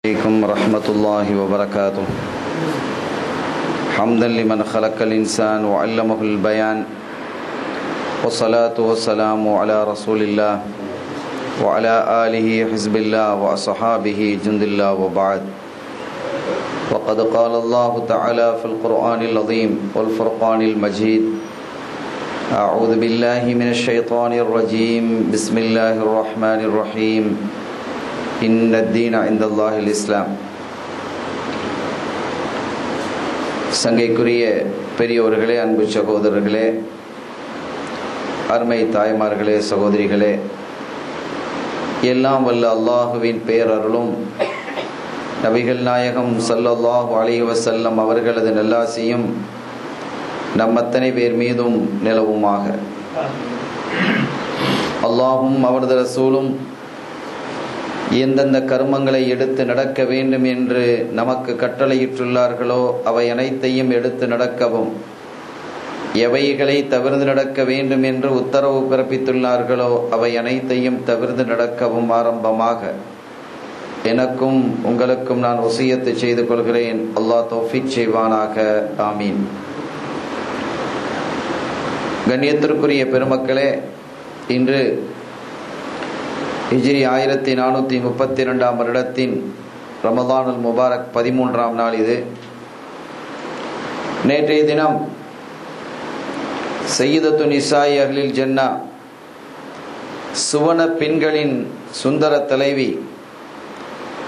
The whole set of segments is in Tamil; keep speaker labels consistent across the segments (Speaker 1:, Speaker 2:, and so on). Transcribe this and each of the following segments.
Speaker 1: عليكم ورحمة الله وبركاته. حمدا لمن خلق الإنسان وعلمه البيان، والصلاة والسلام على رسول الله وعلى آله حزب الله وأصحابه جند الله وبعد. وقد قال الله تعالى في القرآن العظيم والفرقان المجيد: أعوذ بالله من الشيطان الرجيم، بسم الله الرحمن الرحيم، إن الدين عند الله الإسلام. சங்கைக்குரிய பெரியோர்களே, அன்பு சகோதரர்களே, அருமை தாய்மார்களே, சகோதரிகளே, எல்லாம் வல்ல அல்லாஹுவின் பேரருளும் நபிகள் நாயகம் ஸல்லல்லாஹு அலைஹி வஸல்லம் அவர்களது நல்லாசியும் நம் அத்தனை பேர் மீதும் நிலவுமாக. அல்லாஹும் அவரது ரசூலும் எந்தெந்த கர்மங்களை எடுத்து நடக்க வேண்டும் என்று நமக்கு கட்டளையிட்டுள்ளார்களோ அவை அனைத்தையும் எடுத்து நடக்கவும், எவைகளை தவிர்த்து நடக்க வேண்டும் என்று உத்தரவு பிறப்பித்துள்ளார்களோ அவை அனைத்தையும் தவிர்த்து நடக்கவும் ஆரம்பமாக எனக்கும் உங்களுக்கும் நான் வசியத்து செய்து கொள்கிறேன். அல்லாஹ் தௌஃபீக் செய்வானாக. ஆமீன். கண்ணியத்திற்குரிய பெருமக்களே, இன்று ஹிஜ்ரி 1432 வருடத்தின் ரமதானுல் முபாரக் 13ஆம் நாள். இது நேற்றைய தினம் சையதத்து நிசாஇ அஹ்லில் ஜன்னா, சுவன பெண்களின் சுந்தர தலைவி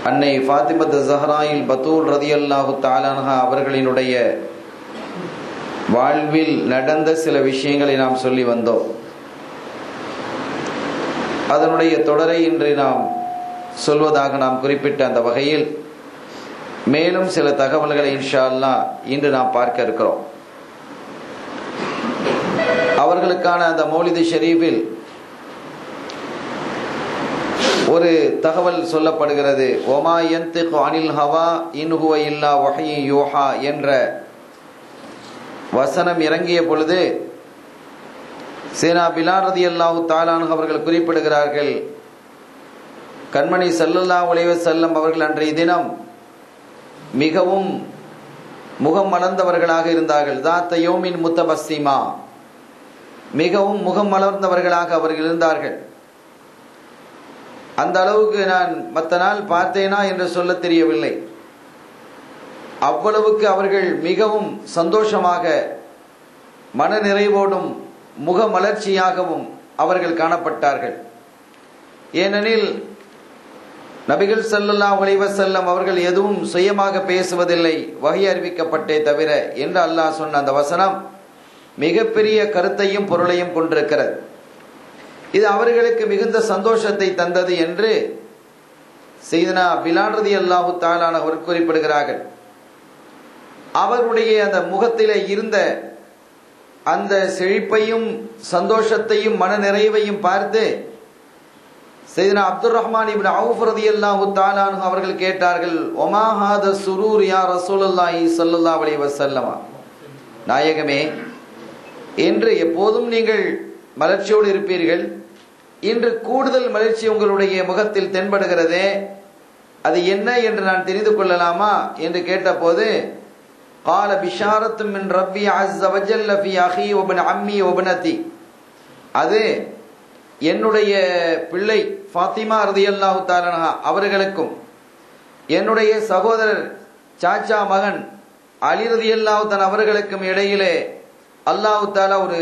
Speaker 1: அன்னை ஃபாத்திமத்து ஸஹ்ராயில் பத்தூல் ரதியல்லாஹு தஆலா அன்ஹா அவர்களினுடைய வாழ்வில் நடந்த சில விஷயங்களை நாம் சொல்லி வந்தோம். அதனுடைய தொடரை இன்று நாம் சொல்வதாக நாம் குறிப்பிட்ட அந்த வகையில் மேலும் சில தகவல்களை இன்ஷா அல்லாஹ் இன்று நாம் பார்க்க இருக்கிறோம். அவர்களுக்கான அந்த மௌலிது ஷரீஃபில் ஒரு தகவல் சொல்லப்படுகிறது. ஒமா யன்திகு அனில் ஹவா இன் ஹுவ இல்லா வஹ்யு யூஹா என்ற வசனம் இறங்கிய பொழுது சேனா பிலால் ரலியல்லாஹு தஆலா அன்ஹு அவர்கள் குறிப்பிடுகிறார்கள், கண்மணி ஸல்லல்லாஹு அலைஹி வஸல்லம் அவர்கள் அன்றைய தினம் மிகவும் முகம் மலர்ந்தவர்களாக இருந்தார்கள். தாத்த யௌமின் முத்தபஸ்ஸிமா, மிகவும் முகம் மலர்ந்தவர்களாக அவர்கள் இருந்தார்கள். அந்த அளவுக்கு நான் மற்ற நாள் பார்த்தேனா என்று சொல்ல தெரியவில்லை. அவ்வளவுக்கு அவர்கள் மிகவும் சந்தோஷமாக, மன நிறைவோடும் முக மலர்ச்சியாகவும் அவர்கள் காணப்பட்டார்கள். ஏனெனில் நபிகள் ஸல்லல்லாஹு அலைஹி வஸல்லம் அவர்கள் எதுவும் சுயமாக பேசுவதில்லை, வஹி அறிவிக்கப்பட்டே தவிர என்று அல்லாஹ் சொன்ன அந்த வசனம் மிகப்பெரிய கருத்தையும் பொருளையும் கொண்டிருக்கிறது. இது அவர்களுக்கு மிகுந்த சந்தோஷத்தை தந்தது என்று சையதுனா பிலால் ரலியல்லாஹு தஆலா அவர் குறிப்பிடுகிறார்கள். அவருடைய அந்த முகத்திலே இருந்த அந்த செழிப்பையும் சந்தோஷத்தையும் மன நிறைவையும் பார்த்து சையதுனா அப்துர் ரஹ்மான் இப்னு அவுஃப் ரலியல்லாஹு தஆலா அன்ஹு அவர்கள் கேட்டார்கள், ஒமா ஹாத சுரூர் யா ரசூலுல்லாஹி ஸல்லல்லாஹு அலைஹி வஸல்லம், நாயகமே, என்று எப்போதும் நீங்கள் மலர்ச்சியோடு இருப்பீர்கள், இன்று கூடுதல் மலர்ச்சி உங்களுடைய முகத்தில் தென்படுகிறதே, அது என்ன என்று நான் தெரிந்து கொள்ளலாமா என்று கேட்டபோது, قال بشارة من ربي عز وجل في أخي وابن عمي وابنتي, அது என்னுடைய பிள்ளை ஃபாத்திமா ரலியல்லாஹு தஆலா அன்ஹா அவர்களுக்கும் என்னுடைய சகோதரர் சாச்சா மகன் அலி ரலியல்லாஹு தஆலா அவர்களுக்கும் இடையிலே அல்லாஹ் தஆலா ஒரு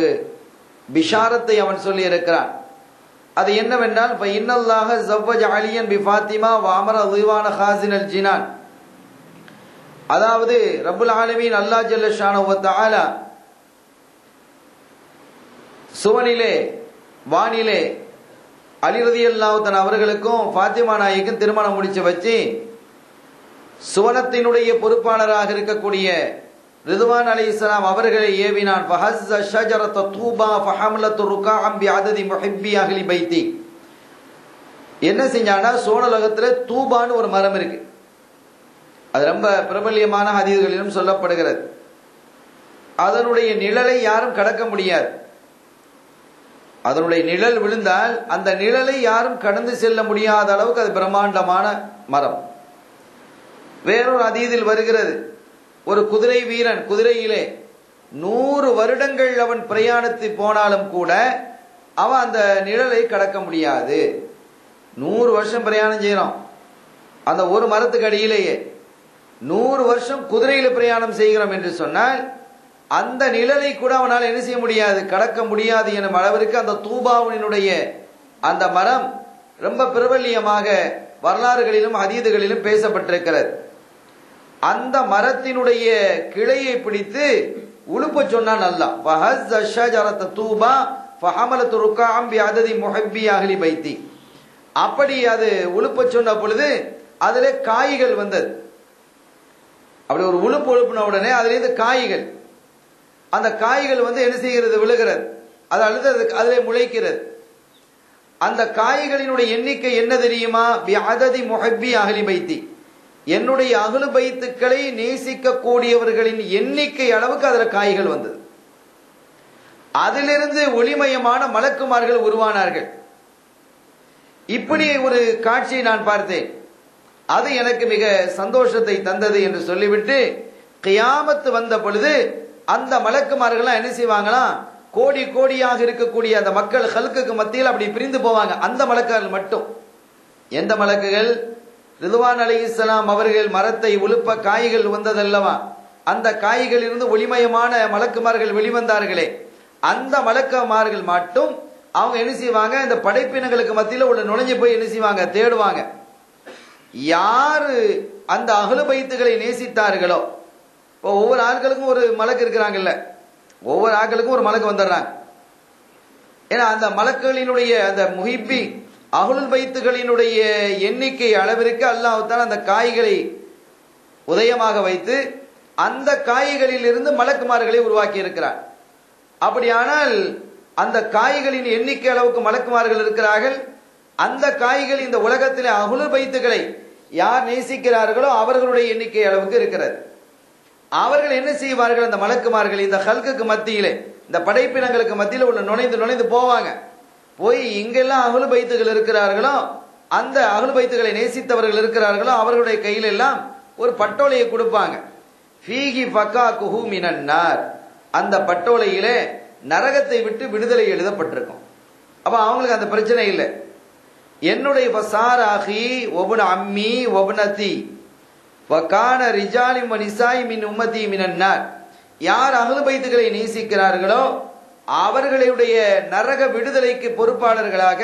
Speaker 1: பிஷாரத்தை அவன் சொல்லி இருக்கிறான். அது என்னவென்றால், இன்னல்லாஹ ஸவ்வஜ அலியன் பி ஃபாத்திமா வ அமர ரிவான ஹாஸினல் ஜினான், அதாவது ரப்புல் ஆலமீன் அல்லாஹ் ஜல்ல ஷானஹு வ தஆலா சுவனிலே வானிலே அலி ரலியல்லாஹு தஆலா அவர்களுக்கும் ஃபாத்திமா நாயகிக்கும் திருமணம் முடிச்சு வச்சு சுவனத்தினுடைய பொறுப்பாளராக இருக்கக்கூடிய ரிதுவான் அலைஹிஸ்ஸலாம் அவர்களை ஏவினான். ஃபஹஸ்ஸ ஷஜரத தூபா ஃபஹம்லத்து ருகாஅம் பிஅததி முஹிப்பி அஹ்லி பைத்தி, என்ன செஞ்சானா, சோனலகத்துல தூபான்னு ஒரு மரம் இருக்கு. அது ரொம்ப பிரபல்யமான ஹதீஸ்களிலும் சொல்லப்படுகிறது. அதனுடைய நிழலை யாரும் கடக்க முடியாது. அதனுடைய நிழல் விழுந்தால் அந்த நிழலை யாரும் கடந்து செல்ல முடியாத அளவுக்கு அது பிரம்மாண்டமான மரம். வேறொரு ஹதீஸில் வருகிறது, ஒரு குதிரை வீரன் குதிரையிலே 100 வருடங்கள் அவன் பிரயாணத்து போனாலும் கூட அவன் அந்த நிழலை கடக்க முடியாது. 100 வருஷம் பிரயாணம் செய்யறான், அந்த ஒரு மரத்துக்கு அடியிலேயே 100 வருஷம் குதிரையில பிரயாணம் செய்கிறோம் என்று சொன்னால் அந்த நிழலை கூட அவனால் என்ன செய்ய முடியாது, கடக்க முடியாது எனும் அளவிற்கு அந்த தூபாவினுடைய அந்த மரம் ரொம்ப பிரபல்யமாக வரலாறுகளிலும் ஹதீதுகளிலும் பேசப்பட்டிருக்கிறது. அந்த மரத்தினுடைய கிளையை பிடித்து உழுப்ப சொன்னான் அல்லாஹ். ஃபஹஸ்ஸ ஷஜரத தூபா ஃபஹமலத் ருகாம் பிஅததி முஹப்பி அஹ்லி பைத்தி. அப்படி அது உழுப்ப சொன்ன பொழுது அதிலே காய்கள் வந்தது. அப்படி ஒரு உழுப்பு உழுப்பின உடனே அதிலிருந்து காய்கள், அந்த காய்கள் வந்து என்ன செய்கிறது, விழுகிறது, அது அழுது அதிலே முளைக்கிறது. அந்த காய்களினுடைய எண்ணிக்கை என்ன தெரியுமா, பிஅததி முஹப்பி அஹ்லி பைத்தி, என்னுடைய அஹ்லு பைத்துக்களை நேசிக்க கூடியவர்களின் எண்ணிக்கை அளவுக்கு அதுல காய்கள் வந்தது. அதிலிருந்து ஒளிமயமான மலக்குமார்கள் உருவானார்கள். இப்படி ஒரு காட்சியை நான் பார்த்தேன், அது எனக்கு மிக சந்தோஷத்தை தந்தது என்று சொல்லிவிட்டு, கியாமத்து வந்த பொழுது அந்த மலக்குமார்கள் என்ன செய்வாங்களாம், கோடி கோடியாக இருக்கக்கூடிய அந்த மக்கள் ஹல்குக்கு மத்தியில் அப்படி பிரிந்து போவாங்க. அந்த மலக்குகள் மட்டும், எந்த மலக்குகள், ரிதுவான் அலைஹிஸ்ஸலாம் அவர்கள் மரத்தை உழுப்ப காய்கள் வந்ததல்லவா, அந்த காய்களில் இருந்து ஒளிமயமான மலக்குமார்கள் வெளிவந்தார்களே, அந்த மலக்குமார்கள் மட்டும் அவங்க என்ன செய்வாங்க, இந்த படைப்பினங்களுக்கு மத்தியில் உள்ள நுழைஞ்சு போய் என்ன செய்வாங்க, தேடுவாங்க. யாரு அந்த அஹ்லு பைத்துகளை நேசித்தார்களோ, இப்போ ஒவ்வொரு ஆட்களுக்கும் ஒரு மலக்கு இருக்கிறாங்கல்ல, ஒவ்வொரு ஆட்களுக்கும் ஒரு மலக்கு வந்துடுறாங்க. ஏன்னா அந்த மலக்குகளினுடைய அந்த முஹிப்பி அஹ்லுல் பைத்துகளினுடைய எண்ணிக்கை அளவிற்கு அல்லாஹ் தஆலா அந்த காய்களை உதயமாக வைத்து அந்த காய்களில் இருந்து மலக்குமார்களை உருவாக்கி இருக்கிறார். அப்படியானால் அந்த காய்களின் எண்ணிக்கை அளவுக்கு மலக்குமார்கள் இருக்கிறார்கள். அந்த காய்கள் இந்த உலகத்தில் அஹ்லுல் பைத்துகளை யார் நேசிக்கிறார்களோ அவர்களுடைய எண்ணிக்கை அளவுக்கு இருக்கிறது. அவர்கள் என்ன செய்வார்கள், அந்த மலக்குமார்கள் இந்த ஹல்குக்கு மத்தியிலே, இந்த படைப்பினங்களுக்கு மத்தியில் உள்ள நுழைந்து போவாங்க. போய் இங்கெல்லாம் அஹ்லு பைத்துகள் இருக்கிறார்களோ, அந்த அஹ்லு பைத்துகளை நேசித்தவர்கள் இருக்கிறார்களோ அவர்களுடைய கையில எல்லாம் ஒரு பட்டோலையை கொடுப்பாங்க. ஃபீஹி ஃபகாகுஹு மினன் நார், அந்த பட்டோலையிலே நரகத்தை விட்டு விடுதலை எழுதப்பட்டிருக்கும். அப்ப அவங்களுக்கு அந்த பிரச்சனை இல்லை. என்னுடைய ஃபசார் அஹி வபுன அம்மி வபுனதி வகான ரிஜாலி வ நிசாஇ மின் உம்மதி மினன் நார், யார் அஹ்லு பைத்துகளை நேசிக்கிறார்களோ அவர்களுடைய நரக விடுதலைக்கு பொறுப்பாளர்களாக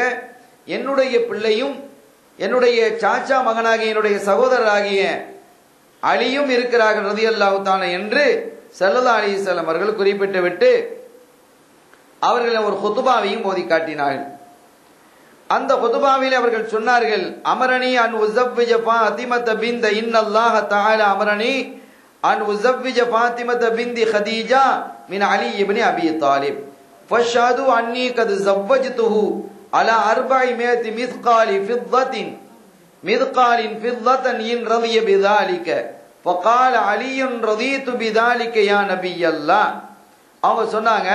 Speaker 1: என்னுடைய பிள்ளையும் என்னுடைய சாச்சா மகனாகிய என்னுடைய சகோதரராகிய அலியும் இருக்கிறார்கள் ரலியல்லாஹு தஆலா என்று ஸல்லல்லாஹு அலைஹி வஸல்லம் அவர்கள் குறிப்பிட்டு விட்டு அவர்கள் ஒரு குதுபாவையும் ஓதி காட்டினார்கள். அந்த குதுபாவில் அவர்கள் சொன்னார்கள், அமரணி அன் உஸவ்விஜ ஃபாத்திமத பின்த இன்னல்லாஹ தஆலா அமரணி அன் உஸவ்விஜ ஃபாத்திமத பின்தி ஹதீஜா மின் அலி இப்னு அபி தாலிப் ஃபஷஹது அன்னி கத் ஸவ்வஜ்துஹு அலா 400 மித்காலின் ஃபித்தன் இன் ரலிய பிதாலிக ஃபகால அலியுன் ரதீது பிதாலிக யா நபியல்லாஹ். அவங்க சொன்னாங்க,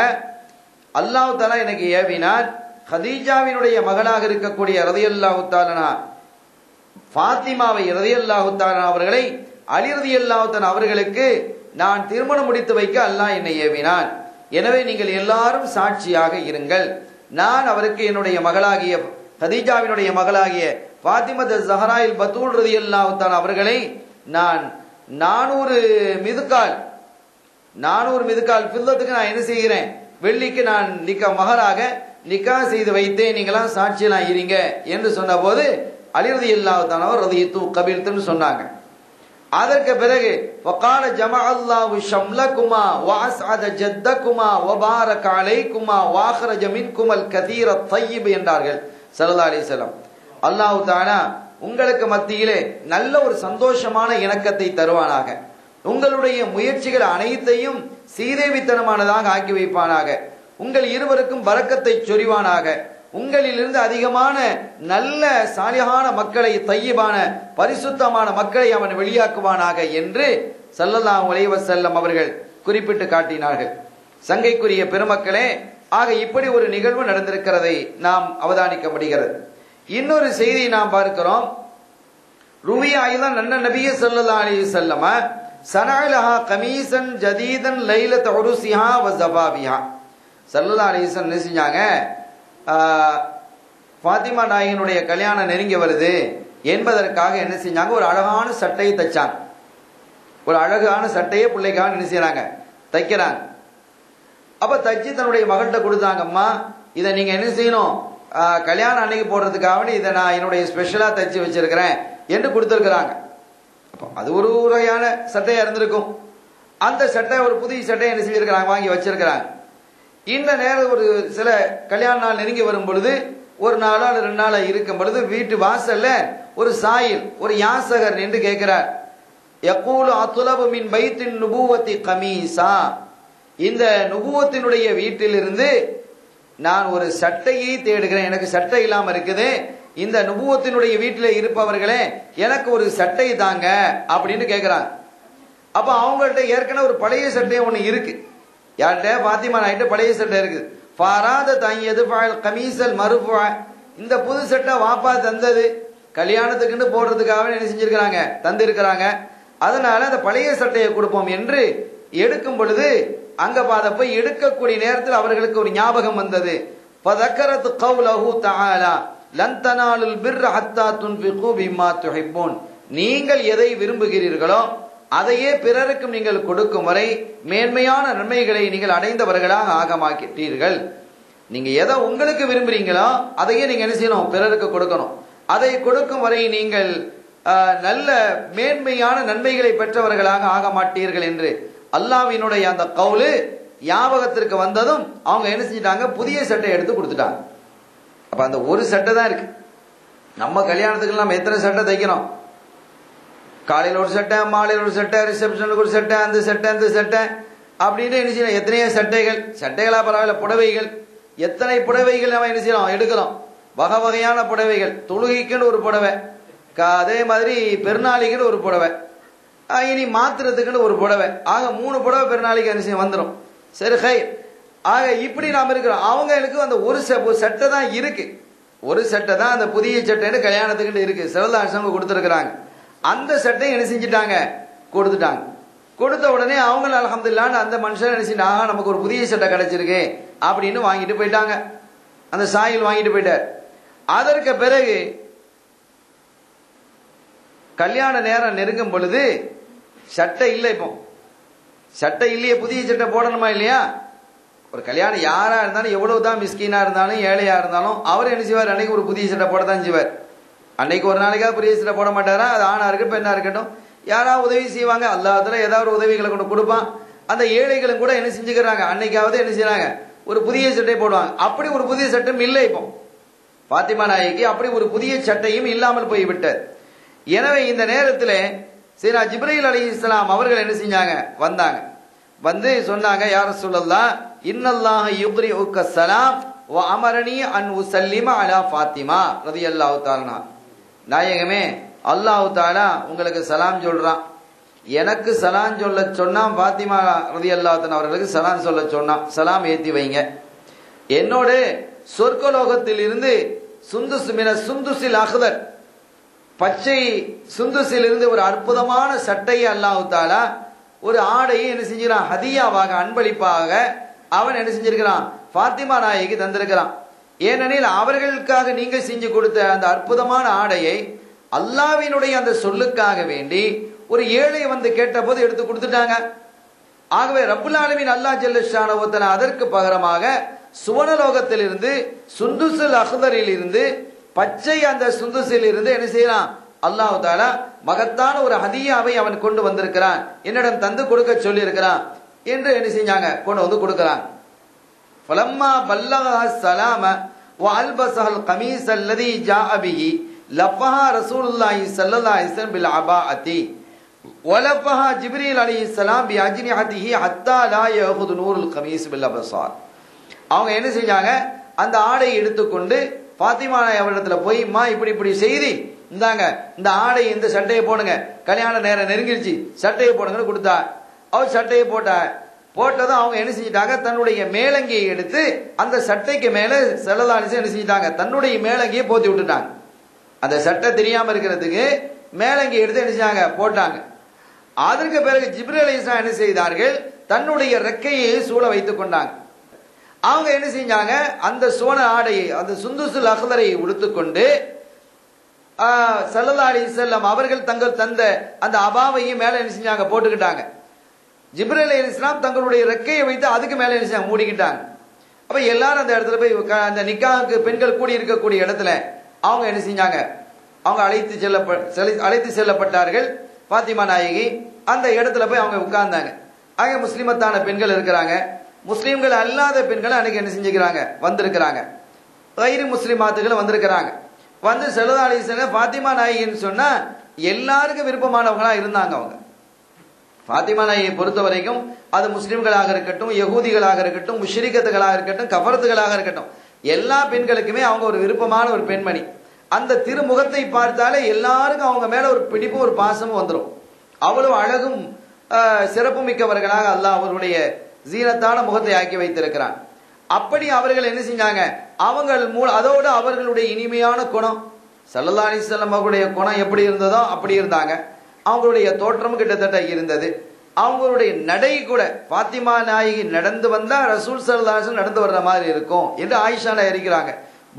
Speaker 1: அல்லாஹ் தஆலா எனக்கு ஏவினான், ஹதீஜாவினுடைய மகனாக இருக்கக்கூடிய ரலியல்லாஹு தஆலா ஃபாத்திமாவை ரலியல்லாஹு தஆலா அவர்களை அலி ரலியல்லாஹு தஆலா அவர்களுக்கு நான் திருமணம் முடித்து வைக்க அல்லாஹ் என்னை ஏவினான். எனவே நீங்கள் எல்லாரும் சாட்சியாக இருங்கள். நான் அவருக்கு என்னுடைய மகளாகிய ஹதீஜாவினுடைய மகளாகிய ஃபாத்திமத் ஸஹராயில் பத்தூல் ரலியல்லாஹு தஆலா அவர்களை நான் 400 மிதுக்கால் ஃபில்லத்துக்கு நான் என்ன செய்கிறேன், வெள்ளிக்கு நான் மகராக நிக்கா செய்து வைத்தேன், நீங்களாம் சாட்சியெல்லாம் இருங்க என்று சொன்ன போது அலி ரலியல்லாஹு தஆலா ரதியத்து கபீல்துன்னு சொன்னாங்க. அதற்கு பிறகு வகால ஜமஅல்லாஹு ஷம்லகுமா வஅஸ்அத ஜத்தகுமா வபாரக அலைகுமா வஅக்ரஜ மின்குமல் கதீர தய்யிப் என்றார்கள் ஸல்லல்லாஹு அலைஹி வஸல்லம். அல்லாஹ் தஆலா உங்களுக்கு மத்தியிலே நல்ல ஒரு சந்தோஷமான இணக்கத்தை தருவானாக, உங்களுடைய முயற்சிகள் அனைத்தையும் சீதேவித்தனமானதாக ஆக்கி வைப்பானாக, உங்கள் இருவருக்கும் பரக்கத்தை சொரிவானாக, உங்களிலிருந்து அதிகமான நல்ல சாலிஹான மக்களை, தையிபான பரிசுத்தமான மக்களை அவன் வெளியாக்குவானாக என்று ஸல்லல்லாஹு அலைஹி வஸல்லம் அவர்கள் குறிப்பிட்டு காட்டினார்கள். சங்கைக்குரிய பெருமக்களே, ஆக இப்படி ஒரு நிகழ்வு நடந்திருக்கிறதை நாம் அவதானிக்க முடிகிறது. இன்னொரு செய்தியை நாம் பார்க்கிறோம். ருவி ஐதான் நன்ன நபிய ஸல்லல்லாஹு அலைஹி வஸல்லம் சனஅலஹா கமீசன் ஜதீதன் லைலத் உருஸிஹா வ ஸபாபிஹா. ஸல்லல்லாஹு அலைஹி வஸல்லம் என்ன செஞ்சாங்க, ஃபாத்திமா நாயகினுடைய கல்யாணம் நெருங்கி வருது என்பதற்காக என்ன செஞ்சாங்க, ஒரு அழகான சட்டையை தைச்சாங்க. ஒரு அழகான சட்டையை பிள்ளைக்காக என்ன செய்யறாங்க, தைக்கிறாங்க. அப்ப தச்சு தன்னுடைய மகள்கிட்ட கொடுத்தாங்க. அம்மா, இதை நீங்க என்ன செய்யணும், கல்யாணம் அன்னைக்கு போடுறதுக்காக இதை நான் என்னுடைய ஸ்பெஷலா தைச்சு வச்சிருக்கிறேன் என்று கொடுத்திருக்கிறாங்க. அது ஒரு வகையான சட்டையா இருந்திருக்கும். அந்த சட்டை ஒரு புதிய சட்டையை என்ன செஞ்சிருக்கிறாங்க, வாங்கி வச்சிருக்கிறாங்க. இந்த நேரம் ஒரு சில கல்யாண நாள் நெருங்கி வரும் பொழுது, ஒரு நாளோ அல்லது 2 நாளா இருக்கும் பொழுது வீட்டு வாசல்ல ஒரு சாயில், ஒரு யாசகர் நின்று கேட்கிறார். யகூலு அத்லபு மின் பைத்தின் நுபுவத்தி கமீசா. இந்த நுபுவத்தினுடைய வீட்டிலிருந்து நான் ஒரு சட்டையை தேடுகிறேன், எனக்கு சட்டை இல்லாம இருக்குது, இந்த நுபுவத்தினுடைய வீட்டில் இருப்பவர்களே எனக்கு ஒரு சட்டை தாங்க அப்படின்னு கேட்கிறாங்க. அப்ப அவங்கள்ட்ட ஏற்கனவே ஒரு பழைய சட்டை ஒண்ணு இருக்கு. யார்கிட்ட, பாத்திமா நாயிட்ட பழைய சட்டை இருக்குது. ஃபாராத தயது கமீசல் மருஃபா. இந்த புது சட்டை வாப்பா தந்தது, கல்யாணத்துக்குன்னு போடுறதுக்காக என்ன செஞ்சிருக்கிறாங்க, தந்திருக்கிறாங்க. அதனால அந்த பழைய சட்டையை கொடுப்போம் என்று எடுக்கும் பொழுது அங்க போய் எடுக்கக்கூடிய நேரத்தில் அவர்களுக்கு ஒரு ஞாபகம் வந்தது. ஃபதக்கரத் கௌலஹு தஆலா லன் தனாலுல் பிர்ர ஹத்தா துன்ஃபிகு பிமா துஹிப்பூன். நீங்கள் எதை விரும்புகிறீர்களோ அதையே பிறருக்கும் நீங்கள் கொடுக்கும் வரை மேன்மையான நன்மைகளை நீங்கள் அடைந்தவர்களாக ஆகமாக்கிட்டீர்கள். நீங்க எதை உங்களுக்கு விரும்புறீங்களோ அதையே நீங்க என்ன செய்யணும், பிறருக்கு கொடுக்கணும். அதை கொடுக்கும் வரை நீங்கள் நல்ல மேன்மையான நன்மைகளை பெற்றவர்களாக ஆக மாட்டீர்கள் என்று அல்லாஹ்வினுடைய அந்த கவுலு ஞாபகத்திற்கு வந்ததும் அவங்க என்ன செஞ்சிட்டாங்க, புதிய சட்டை எடுத்து கொடுத்துட்டாங்க. அப்ப அந்த ஒரு சட்டை தான் இருக்கு. நம்ம கல்யாணத்துக்கு நம்ம எத்தனை சட்டை தைக்கிறோம், காலையில் ஒரு சட்டை, மாலையில் ஒரு சட்டை, ரிசப்ஷனுக்கு ஒரு சட்டை, அந்த சட்டை அந்த சட்டை அப்படின்னு என்ன செய்யணும், எத்தனையோ சட்டைகளா பரவாயில்ல, புடவைகள், எத்தனை புடவைகள் நம்ம என்ன செய்யறோம், எடுக்கிறோம். வகை வகையான புடவைகள், தொழுகைக்குன்னு ஒரு புடவை, அதே மாதிரி பெருநாளைக்குன்னு ஒரு புடவை, இனி மாத்திரத்துக்குன்னு ஒரு புடவை, ஆக 3 புடவை பெருநாளைக்கு என்ன செய்ய வந்துடும். சரி ஹை, ஆக இப்படி நாம் இருக்கிறோம். அவங்களுக்கு அந்த ஒரு சட்டை தான் இருக்கு, ஒரு சட்டை தான் அந்த புதிய சட்டைன்னு கல்யாணத்துக்குன்னு இருக்கு, சிவதாசங்க கொடுத்துருக்குறாங்க. அந்த சட்டை என்ன செஞ்சுட்டாங்க, கொடுத்துட்டாங்க. கொடுத்த உடனே அவங்க அல்ஹம்துலில்லாஹ் அந்த மனுஷன் என்ன செஞ்சாங்க, நமக்கு ஒரு புதிய சட்டை கிடைச்சிருக்கு அப்படின்னு வாங்கிட்டு போயிட்டாங்க. அந்த சாயில் வாங்கிட்டு போயிட்டார். அதற்கு பிறகு கல்யாண நேரம் நெருங்கும் பொழுது சட்டை இல்லை. இப்போ சட்டை இல்லையே, புதிய சட்டை போடணுமா இல்லையா? ஒரு கல்யாணம் யாரா இருந்தாலும், எவ்வளவுதான் மிஸ்கீனா இருந்தாலும் ஏழையா இருந்தாலும் அவர் என்ன செய்வார், அன்னைக்கு ஒரு புதிய சட்டை போட தான் செய்வார். அன்னைக்கு ஒரு நாளைக்காவது புதிய சட்டை போட மாட்டாரா? அது ஆணா இருக்கட்டும் பெண்ணா இருக்கட்டும், யாராவது உதவி செய்வாங்க, அல்லாஹ்வுல ஏதாவது ஒரு உதவிகளை கொண்டு கொடுப்பான். அந்த ஏழைகளும் கூட என்ன செஞ்சுக்கிறாங்க, அன்னைக்காவது என்ன செய்யறாங்க, ஒரு புதிய சட்டை போடுவாங்க. அப்படி ஒரு புதிய சட்டம் இல்லை. இப்போ பாத்திமா நாயகி அப்படி ஒரு புதிய சட்டையும் இல்லாமல் போய்விட்டது. எனவே இந்த நேரத்தில் சீனா ஜிப்ரீல் அலைஹிஸ்ஸலாம் அவர்கள் என்ன செஞ்சாங்க, வந்தாங்க. வந்து சொன்னாங்க, யா ரசூலல்லாஹ் இன்னல்லாஹ யுக்ரிஉக ஸலாம் வ அமரனி அன் உஸல்லிம அலா ஃபாத்திமா ரலியல்லாஹு தஆலா. நாயகமே, அல்லாஹ் தஆலா உங்களுக்கு சலாம் சொல்றான், எனக்கு சலாம் சொல்ல சொன்னான், ஃபாத்திமா ரலியல்லாஹு தஆலா அவர்களுக்கு சலாம் சொல்ல சொன்னான், சலாம் ஏத்தி வைங்க. என்னோடு சொர்க்கலோகத்தில் இருந்து சுந்துசில் அஹ்தர், பச்சை சுந்துசில் இருந்து ஒரு அற்புதமான சட்டையை அல்லாஹ் தஆலா ஒரு ஆடையை என்ன செஞ்சிருக்கான், ஹதியாவாக அன்பளிப்பாக அவன் என்ன செஞ்சிருக்கிறான், ஃபாத்திமா நாயகிக்கு தந்திருக்கிறான். ஏனெனில் அவர்களுக்காக நீங்க செஞ்சு கொடுத்த அந்த அற்புதமான ஆடையை அல்லாஹ்வினுடைய அந்த சொல்லுக்காக வேண்டி ஒரு ஏழை வந்து கேட்ட போது எடுத்து கொடுத்துட்டாங்க. ஆகவே ரப்புல் ஆலமீன் அல்லாஹ் ஜல்ல ஷானஹு வ தஆலா அதற்கு பகரமாக சுவனலோகத்தில் இருந்து சுந்துசுல் அஹ்தரில் இருந்து பச்சை அந்த சுந்துசில் இருந்து என்ன செய்யறான், அல்லாஹ் தஆலா மகத்தான ஒரு ஹதியாவை அவன் கொண்டு வந்திருக்கிறான், என்னிடம் தந்து கொடுக்க சொல்லி இருக்கிறான் என்று என்ன செஞ்சாங்க, கொண்டு வந்து கொடுக்கிறான். ஃபலம்மா பல்லகஹ ஸலாம வ அல்பஸஹல் கமீஸ் அல்லதி ஜாஅ பிஹி லஃபஹா ரசூலுல்லாஹி ஸல்லல்லாஹு அலைஹி வஸல்லம் பில் அபாஅத்தி வலஃபஹா ஜிப்ரீல் அலைஹிஸ்ஸலாம் பி அஜ்னிஹதிஹி ஹத்தா லா யஹுது நூருல் கமீஸ் பில் அப்சார். அவங்க என்ன செஞ்சாங்க, அந்த ஆடையை எடுத்துக்கொண்டு ஃபாத்திமா அவரிடத்துல போய், மா இப்படி இப்படி செய்தி, இந்தாங்க இந்த ஆடை, இந்த சட்டையை போடுங்க, கல்யாண நேரம் நெருங்கிடுச்சு, சட்டையை போடுங்கன்னு கொடுத்தா. அவர் சட்டையை போட்டதும் அவங்க என்ன செஞ்சிட்டாங்க, தன்னுடைய மேலங்கியை எடுத்து அந்த சட்டைக்கு மேல செல்லதாலிசம் என்ன செஞ்சிட்டாங்க, தன்னுடைய மேலங்கியை போத்தி விட்டுட்டாங்க. அந்த சட்டை தெரியாம இருக்கிறதுக்கு மேலங்கி எடுத்து என்ன செஞ்சாங்க, போட்டாங்க. அதற்கு பிறகு ஜிப்ரீல் அலைஹிஸ்ஸலாம் என்ன செய்தார்கள், தன்னுடைய ரெக்கையை சூழ வைத்துக் கொண்டாங்க. அவங்க என்ன செஞ்சாங்க, அந்த சோன ஆடையை, அந்த சுந்துசுல் அஹ்லரை உடுத்துக்கொண்டு ஸல்லல்லாஹு அலைஹி வஸல்லம் அவர்கள் தங்கள் தந்த அந்த அபாவையும் மேல என்ன செஞ்சாங்க, போட்டுக்கிட்டாங்க. ஜிப்ரீல் அலைஹிஸ்ஸலாம் தங்களுடைய ரெக்கையை வைத்து அதுக்கு மேல என்ன செஞ்சாங்க, மூடிக்கிட்டாங்க. அப்ப எல்லாரும் அந்த இடத்துல போய் அந்த நிக்காஹுக்கு பெண்கள் கூடி இருக்கக்கூடிய இடத்துல அவங்க என்ன செஞ்சாங்க, அவங்க அழைத்து செல்லப்பட்டார்கள். பாத்திமா நாயகி அந்த இடத்துல போய் அவங்க உட்கார்ந்தாங்க. அங்கே முஸ்லிமத்தான பெண்கள் இருக்கிறாங்க, முஸ்லிம்கள் அல்லாத பெண்கள் அன்னைக்கு என்ன செஞ்சுக்கிறாங்க, வந்திருக்கிறாங்க. கைரு முஸ்லிமாத்துகள் வந்திருக்கிறாங்க. வந்து ஸல்லல்லாஹு அலைஹி வஸல்லம் பாத்திமா நாயகின்னு சொன்னா எல்லாருக்கும் விருப்பமானவங்களா இருந்தாங்க. அவங்க பாத்திமா நாயகியை பொறுத்த வரைக்கும் அது முஸ்லிம்களாக இருக்கட்டும், யகூதிகளாக இருக்கட்டும், முஷ்ரிக்கத்துகளாக இருக்கட்டும், கஃபரத்துகளாக இருக்கட்டும், எல்லா பெண்களுக்குமே அவங்க ஒரு விருப்பமான ஒரு பெண்மணி. அந்த திருமுகத்தை பார்த்தாலே எல்லாருக்கும் அவங்க மேல ஒரு பிடிப்பு, ஒரு பாசமும் வந்துடும். அவ்வளவு அழகும் சிறப்பு மிக்கவர்களாக அல்லாஹ் அவர்களுடைய ஜீனத்தான முகத்தை ஆக்கி வைத்திருக்கிறான். அப்படி அவர்கள் என்ன செஞ்சாங்க, அவங்கள் அதோடு அவர்களுடைய இனிமையான குணம், ஸல்லல்லாஹு அலைஹி வஸல்லம் அவர்களுடைய குணம் எப்படி இருந்ததோ அப்படி இருந்தாங்க. அவங்களுடைய தோற்றம் கிட்டத்தட்ட இருந்தது. அவங்களுடைய நடை கூட பாத்திமா நாயகி நடந்து வந்தா ரசூல் ஸல்லல்லாஹு அலைஹி வஸல்லம் நடந்து வர்ற மாதிரி இருக்கும் என்று ஆயிஷா இருக்கிறாங்க.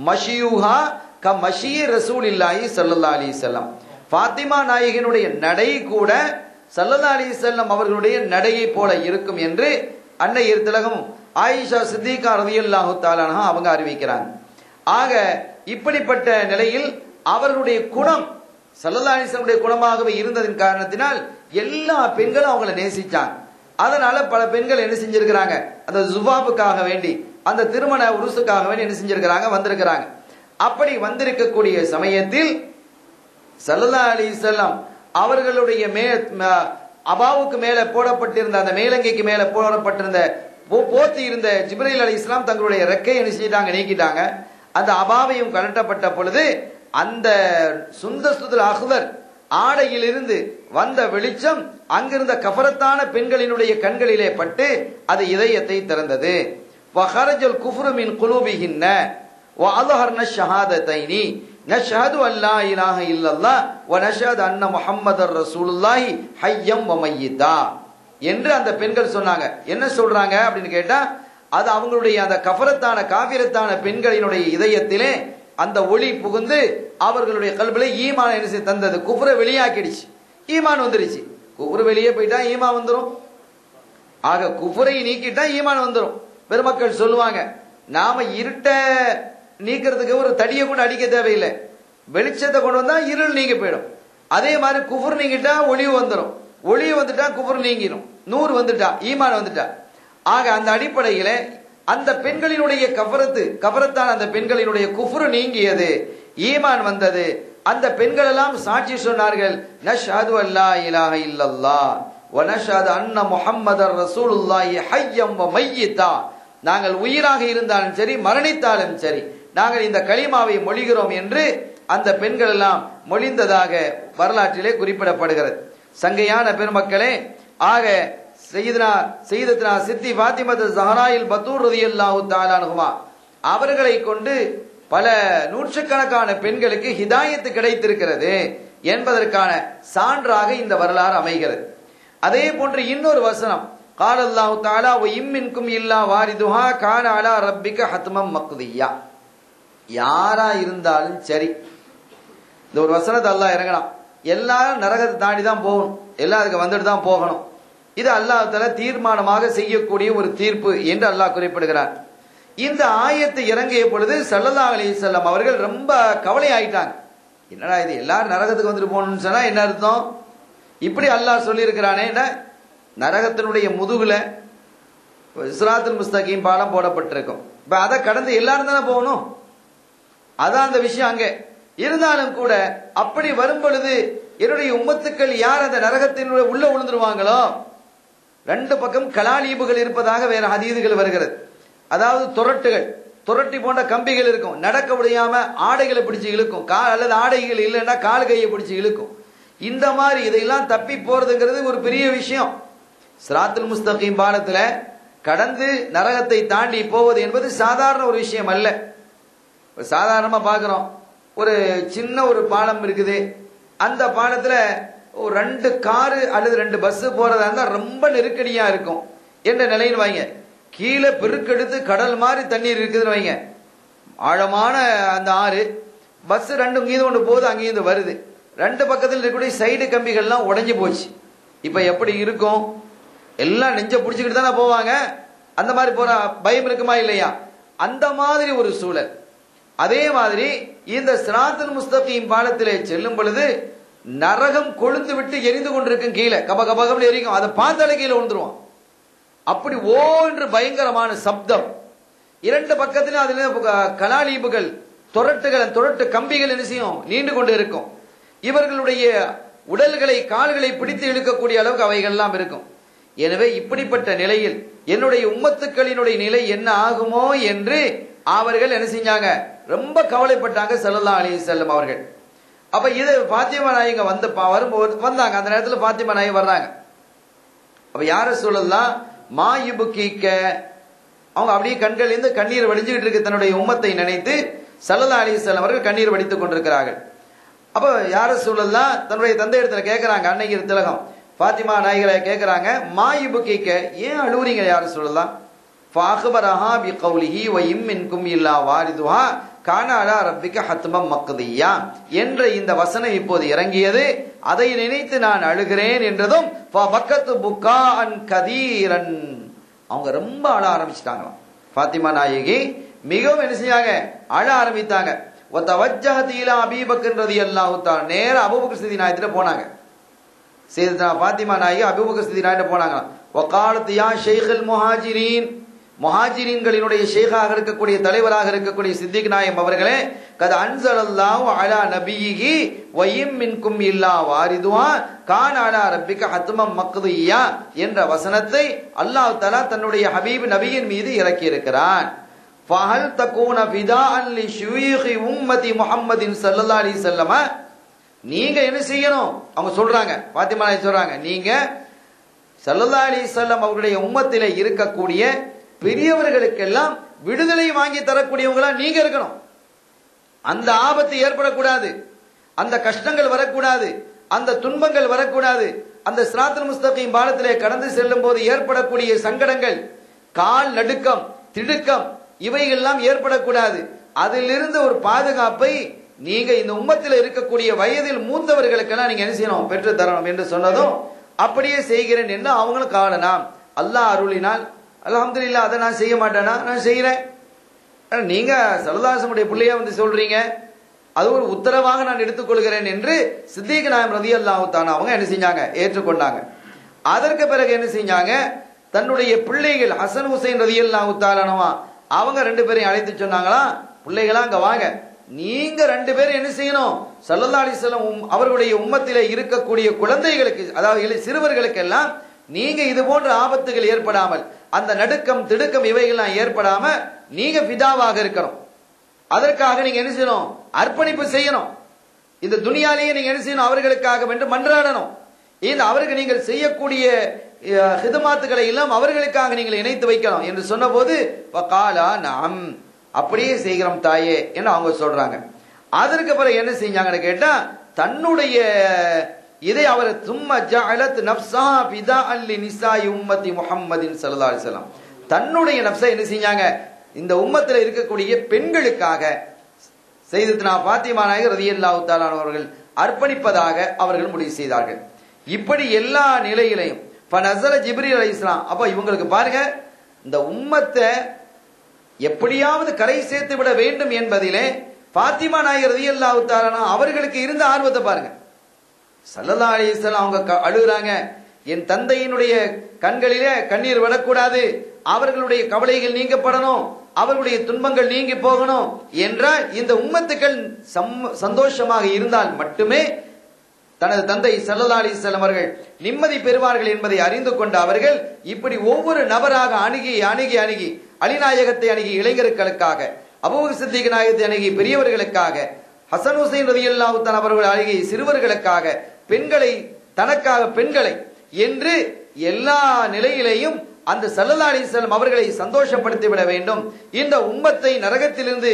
Speaker 1: மஷியூஹா க மஷி ரசூலில்லாஹி ஸல்லல்லாஹு அலைஹி வஸல்லம், பாத்திமா நாயகினுடைய நடை கூட ஸல்லல்லாஹு அலைஹி வஸல்லம் அவர்களுடைய நடையை போல இருக்கும் என்று அன்னை திலகம் ஆயிஷா சித்திகா ரலியல்லாஹு தஆலா அன்ஹா அவங்க அறிவிக்கிறாங்க. ஆக இப்படிப்பட்ட நிலையில் அவர்களுடைய குணம் ஸல்லல்லாஹு அலைஹி வஸல்லம் குணமாகவே இருந்ததின் காரணத்தினால் எல்லா பெண்களும் அவங்களை நேசிச்சாங்க. அதனால பல பெண்கள் என்ன செஞ்சிருக்கிறாங்க, அந்த ஜுவாபுக்காக வேண்டி, அந்த திருமண உருசுக்காக வேண்டி என்ன செஞ்சிருக்கிறாங்க, வந்திருக்கிறாங்க. அப்படி வந்திருக்கக்கூடிய சமயத்தில் ஸல்லல்லாஹு அலைஹி வஸல்லம் அவர்களுடைய அபாவுக்கு மேல போடப்பட்டிருந்த அந்த மேலங்கைக்கு மேல போடப்பட்டிருந்த போத்தி இருந்த ஜிப்ரீல் அலைஹிஸ்ஸலாம் தங்களுடைய ரெக்கையை என்ன செஞ்சிட்டாங்க, நீக்கிட்டாங்க. அந்த அபாவையும் கழட்டப்பட்ட பொழுது அந்த சுந்தசுல் அஹ்லர் ஆடையிலிருந்து வந்த வெளிச்சம் அங்கிருந்த கஃபரத்தான பெண்களினுடைய கண்களிலே பட்டு அது இதயத்தை திறந்தது. வஹரஜல் குஃப்ரு மின் குலூபிஹின்ன வஅظஹர்ன ஷஹாதத்தைனி நஷ்ஹது அல்லா இலாஹ இல்லல்லாஹ் வ நஷ்ஹது அன்ன முஹம்மதர் ரசூலுல்லாஹி ஹய்யம் வ மய்யிதா என்று அந்த பெண்கள் சொன்னாங்க. என்ன சொல்றாங்க அப்படின்னு கேட்டா, அது அவங்களுடைய அந்த கஃபரத்தான காபிரத்தான பெண்களினுடைய இதயத்திலே அந்த ஒளி புகுந்து அவர்களுடைய கல்வில ஈமான் என்ன தந்தது, குஃப்ரை வெளியாக்கிடுச்சு, ஈமான் வந்துருச்சு. குஃப்ரு வெளியே போயிட்டா ஈமான் வந்துடும். ஆக குஃப்ரை நீக்கிட்டா ஈமான் வந்துடும். பெருமக்கள் சொல்லுவாங்க, நாம இருட்ட நீக்கிறதுக்கு ஒரு தடியை கொண்டு அடிக்க தேவையில்லை, வெளிச்சத்தை கொண்டு வந்தா இருள் நீங்க போயிடும். அதே மாதிரி குஃப்ர் நீங்கிட்டா ஒளிவு வந்துடும், ஒளிவு வந்துட்டா குஃப்ர் நீங்கிடும், நூறு வந்துட்டா ஈமான் வந்துட்டா. ஆக அந்த அடிப்படையில அந்த பெண்களினுடைய கஃபரத்தான அந்த பெண்களினுடைய குஃப்ரு நீங்கியது, ஈமான் வந்தது. அந்த பெண்கள் எல்லாம் சாட்சி சொன்னார்கள், நஷ்ஹது அல்லா இலாஹ இல்லல்லாஹ் வ நஷ்ஹது அன்ன முஹம்மதர் ரசூலுல்லாஹி ஹய்யம் வ மய்யிதா, நாங்கள் உயிராக இருந்தாலும் சரி மரணித்தாலும் சரி நாங்கள் இந்த கலிமாவை மொழிகிறோம் என்று அந்த பெண்கள் எல்லாம் மொழிந்ததாக வரலாற்றிலே குறிப்பிடப்படுகிறது. சங்கையான பெருமக்களே, ஆக சையதனா சித்தி ஃபாத்திமத்து ஸஹராயில் பத்தூர் ரலியல்லாஹு தஆலா அன்ஹுமா அவர்களை கொண்டு பல நூற்றுக்கணக்கான பெண்களுக்கு ஹிதாயத்து கிடைத்திருக்கிறது என்பதற்கான சான்றாக இந்த வரலாறு அமைகிறது. அதே போன்று இன்னொரு வசனம், قال الله تعالى وَإِن مِّنكُمْ إِلَّا وَارِدُهَا كَانَ عَلَى رَبِّكَ حَتْمًا مَقْضِيًّا. யாரா இருந்தாலும் சரி, இந்த ஒரு வசனத்தை அல்லாஹ் இறங்கலாம், எல்லாரும் நரகத்தை தாண்டி தான் போகணும், எல்லாருக்கும் வந்துட்டு தான் போகணும். இது அல்லாஹ் தஆலா தீர்மானமாக செய்யக்கூடிய ஒரு தீர்ப்பு என்று அல்லாஹ் குறிப்பிடுகிறார். இந்த ஆயத்து இறங்கிய பொழுது ஸல்லல்லாஹு அலைஹி வஸல்லம் அவர்கள் ரொம்ப கவலை ஆயிட்டாங்க. என்னடா இது, எல்லாரும் நரகத்துக்கு வந்துட்டு போகணும்னு சொன்னா என்ன அர்த்தம், இப்படி அல்லாஹ் சொல்லி இருக்கிறானே, நரகத்தினுடைய முதுகுல சிராத்துல் முஸ்தகீம் பாலம் போடப்பட்டிருக்கும், இப்ப அதை கடந்து எல்லாரும் தானே போகணும், அதான் அந்த விஷயம். அங்கே இருந்தாலும் கூட அப்படி வரும் பொழுது என்னுடைய உம்மத்துக்கள் யார் அந்த நரகத்தினுடைய உள்ள விழுந்துருவாங்களோ, ரெண்டு பக்கம் கலாலீபுகள் இருப்பதாக வேற ஹதீதுகள் வருகிறது. அதாவது துரட்டி போன்ற கம்பிகள் இருக்கும், நடக்க முடியாம ஆடைகளை பிடிச்சு இழுக்கும், அல்லது ஆடைகள் இல்லைன்னா கால் கையை பிடிச்சு இழுக்கும். இந்த மாதிரி இதையெல்லாம் தப்பி போறதுங்கிறது ஒரு பெரிய விஷயம். சிராத்துல் முஸ்தகீம் பாலத்துல கடந்து நரகத்தை தாண்டி போவது என்பது சாதாரண ஒரு விஷயம் அல்ல. சாதாரணமா பாக்குறோம், ஒரு சின்ன ஒரு பாலம் இருக்குது, அந்த பாலத்துல ஒரு 2 காரு அல்லது 2 பஸ் போறதா இருந்தா ரொம்ப நெருக்கடியா இருக்கும் என்ற நிலையில் வைங்க. கீழே பெருக்கெடுத்து கடல் மாதிரி தண்ணீர் இருக்குதுன்னு வைங்க, ஆழமான அந்த ஆறு, பஸ் 2 இங்கேயும் ஒன்று போகுது அங்கேயும் வருது, 2 பக்கத்தில் இருக்கக்கூடிய சைடு கம்பிகள்லாம் உடைஞ்சு போச்சு. இப்ப எப்படி இருக்கும்? எல்லாம் நெஞ்ச பிடிச்சுக்கிட்டு தானே போவாங்க. அந்த மாதிரி போற பயம் இருக்குமா இல்லையா? அந்த மாதிரி ஒரு சூழல். அதே மாதிரி இந்த சிராத்துல் முஸ்தகீம் பாலத்திலே செல்லும் பொழுது நரகம் கொழுந்து விட்டு எரிந்து கொண்டிருக்கும், கீழே கப கபகம்னு எரிக்கும், அதை பார்த்தாலே கீழே விழுந்துருவான். அப்படி ஓ என்று பயங்கரமான சப்தம். 2 பக்கத்திலும் அதுல கலாலீபுகள், தொரட்டு கம்பிகள் என்ன செய்யும், நீண்டு கொண்டு இருக்கும். இவர்களுடைய உடல்களை கால்களை பிடித்து இழுக்கக்கூடிய அளவுக்கு அவைகள்லாம் இருக்கும். எனவே இப்படிப்பட்ட நிலையில் என்னுடைய உம்மத்துக்களினுடைய நிலை என்ன ஆகுமோ என்று அவர்கள் என்ன செஞ்சாங்க, ரொம்ப கவலைப்பட்டாங்க ஸல்லல்லாஹு அலைஹி வஸல்லம் அவர்கள். அப்ப இது பாத்திமா நாயகி வந்தாங்க. அந்த நேரத்தில் பாத்திமா நாயகி வர்றாங்க. அப்ப யார சொல்லலாம் மாயுபுக்கீக்க, அவங்க அப்படியே கண்களிலிருந்து கண்ணீர் வடிஞ்சுக்கிட்டு இருக்கு, தன்னுடைய உம்மத்தை நினைத்து ஸல்லல்லாஹு அலைஹி வஸல்லம் அவர்கள் கண்ணீர் வடித்துக் கொண்டிருக்கிறார்கள். அப்ப யார சொல்லலாம் தன்னுடைய தந்தை இடத்துல கேட்கிறாங்க, அன்னைக்கு திலகம் பாத்திமா நாயகியை கேட்கிறாங்க, மாயுபுக்கீக்க, ஏன் அழுவுறீங்க யார சொல்லலாம்? ஃபாஹ்பரஹா பிகௌலிஹி வ இம்மின்கும் இல்லா வாரிதுஹா கான அலா ரப்பிக ஹத்மம் மக்தியா என்ற இந்த வசனம் இப்போது இறங்கியது. அதை நினைத்து நான் அழுகிறேன் என்றதும் ஃபபக்கத்து புகாஅன் கதீரன், அவங்க ரொம்ப அழ ஆரம்பிச்சிட்டாங்களாம். பாத்திமா நாயகி மிகவும் என்ன செஞ்சாங்க, அழ ஆரம்பித்தாங்க. வதவஜ்ஜஹத் இலா அபீ பக்கர் ரலியல்லாஹு தஆலா, நேரா அபூபக்கர் சித்திக் நாயகத்திட்ட போனாங்க. சையதா பாத்திமா நாயகி அபூபக்கர் சித்திக் நாயகத்திட்ட போனாங்க. வகாலத் யா ஷைഖுல் முஹாஜிரீன், முஹாஜிரீன்களினுடைய ஷேகாக இருக்கக்கூடிய தலைவராக இருக்கக்கூடிய சித்திக் நாயம் அவர்களே, கத் அன்ஸலல்லாஹு அலா நபியிஹி வ இம்மின்கும் இல்லா வாரிதுஹா கான அலா ரப்பிக ஹத்மம் மக்தியா என்ற வசனத்தை அல்லாஹ் தஆலா தன்னுடைய ஹபீப் நபியின் மீது இறக்கி இருக்கிறான். ஃபஹல் தகூன ஃபிதாஅன் லி ஷுயூஹி உம்மதி முஹம்மதின் ஸல்லல்லாஹு அலைஹி வஸல்லம், நீங்க என்ன செய்யணும்? அவங்க சொல்றாங்க, பாத்திமா நாயகி சொல்றாங்க, நீங்க ஸல்லல்லாஹு அலைஹி வஸல்லம் அவருடைய உம்மத்திலே இருக்கக்கூடிய பெரியவர்களுக்கெல்லாம் விடுதலை வாங்கி தரக்கூடியவங்களா நீங்க இருக்கணும். அந்த ஆபத்து ஏற்படக்கூடாது, அந்த கஷ்டங்கள் வரக்கூடாது, அந்த துன்பங்கள் வரக்கூடாது. அந்த சிராத்துல் முஸ்தகீம் பாலத்திலே கடந்து செல்லும் போது ஏற்படக்கூடிய சங்கடங்கள், கால் நடுக்கம், திடுக்கம், இவைகள்லாம் ஏற்படக்கூடாது. அதிலிருந்து ஒரு பாதுகாப்பை நீங்க இந்த உம்மத்தில் இருக்கக்கூடிய வயதில் மூத்தவர்களுக்கெல்லாம் நீங்க என்ன செய்யணும், பெற்று தரணும் என்று சொன்னதும் அப்படியே செய்கிறேன் என்று அவங்களும் காணலாம். அல்லாஹ் அருளினால் அல்ஹம்துலில்லாஹ், அதை நான் செய்ய மாட்டேனா, நான் செய்யறேன். நீங்க ஸல்லல்லாஹு அலைஹி வஸல்லம் பிள்ளையா வந்து சொல்றீங்க, அது ஒரு உத்தரவாக நான் எடுத்துக்கொள்கிறேன் என்று சித்திக் நாயம் ரலியல்லாஹு தஆலா அவங்க என்ன செஞ்சாங்க, ஏற்றுக்கொண்டாங்க. அதற்கு பிறகு என்ன செஞ்சாங்க, தன்னுடைய பிள்ளைகள் ஹசன் ஹுசைன் ரலியல்லாஹு தஆலா அவங்க 2 பேரையும் அழைத்து சொன்னாங்களா, பிள்ளைகளா அங்க வாங்க, நீங்க 2 பேரும் என்ன செய்யணும், ஸல்லல்லாஹு அலைஹி வஸல்லம் அவர்களுடைய உம்மத்திலே இருக்கக்கூடிய குழந்தைகளுக்கு, அதாவது சிறுவர்களுக்கு எல்லாம் நீங்க இது போன்ற ஆபத்துகள் ஏற்படாமல், அந்த நடுக்கம் திடுக்கம் இவைகள்லாம் ஏற்படாம நீங்க ஃபிதாவாக இருக்கணும். அதற்காக நீங்க என்ன செய்யணும், அர்ப்பணிப்பு செய்யணும். இந்த துனியாலேயே நீங்க என்ன செய்யணும், அவர்களுக்காக வென்று மன்றாடணும். இந்த அவருக்கு நீங்கள் செய்யக்கூடிய ஹிதமாத்துகளை எல்லாம் அவர்களுக்காக நீங்கள் இணைத்து வைக்கணும் என்று சொன்ன போது வகாலா நாம், அப்படியே செய்கிறோம் தாயே என்று அவங்க சொல்றாங்க. அதற்கு பிறகு என்ன செஞ்சாங்கன்னு கேட்டா, தன்னுடைய இதை அவர் சும்ம ஜஅலத் நஃப்ஸஹா ஃபிதாஅன் லிநிசாஇ உம்மத்தி முஹம்மதின் ஸல்லல்லாஹு அலைஹி வஸல்லம், தன்னுடைய நஃப்ஸை என்ன செஞ்சாங்க, இந்த உம்மத்தில் இருக்கக்கூடிய பெண்களுக்காக சையதத்துனா பாத்திமா நாயகி ரலியல்லாஹு தஆலா அவர்கள் அர்ப்பணிப்பதாக அவர்கள் முடிவு செய்தார்கள். இப்படி எல்லா நிலையிலையும் ஃபனஸல ஜிப்ரீல் அலைஹிஸ்ஸலாம், அப்ப இவங்களுக்கு பாருங்க, இந்த உம்மத்தை எப்படியாவது கரை சேர்த்து விட வேண்டும் என்பதிலே பாத்திமா நாயகி ரலியல்லாஹு தஆலா அவர்களுக்கு இருந்த ஆர்வத்தை பாருங்க. ஸல்லல்லாஹு அலைஹி வஸல்லம் அவங்க அழுகுறாங்க, என் தந்தையினுடைய கண்களிலே கண்ணீர் விடக்கூடாது, அவர்களுடைய கவலைகள் நீங்கப்படணும், அவர்களுடைய துன்பங்கள் நீங்கி போகணும் என்றால் இந்த உம்மத்துக்கள் சந்தோஷமாக இருந்தால் மட்டுமே தனது தந்தை ஸல்லல்லாஹு அலைஹி வஸல்லம் அவர்கள் நிம்மதி பெறுவார்கள் என்பதை அறிந்து கொண்ட அவர்கள் இப்படி ஒவ்வொரு நபராக அணுகி அணுகி அணுகி அலிநாயகத்தை அணுகி இளைஞர்களுக்காக, அபூபக்கர் சித்திக் நாயகத்தை அணுகி பெரியவர்களுக்காக, ஹசன் ஹுசைன் ரலியல்லாஹு தஆலா அவர்கள் அணுகி சிறுவர்களுக்காக, பெண்களை தனக்காக பெண்களை என்று எல்லா நிலையிலையும் அந்த ஸல்லல்லாஹு அலைஹி வஸல்லம் அவர்களை சந்தோஷப்படுத்தி விட வேண்டும், இந்த உம்மத்தை நரகத்திலிருந்து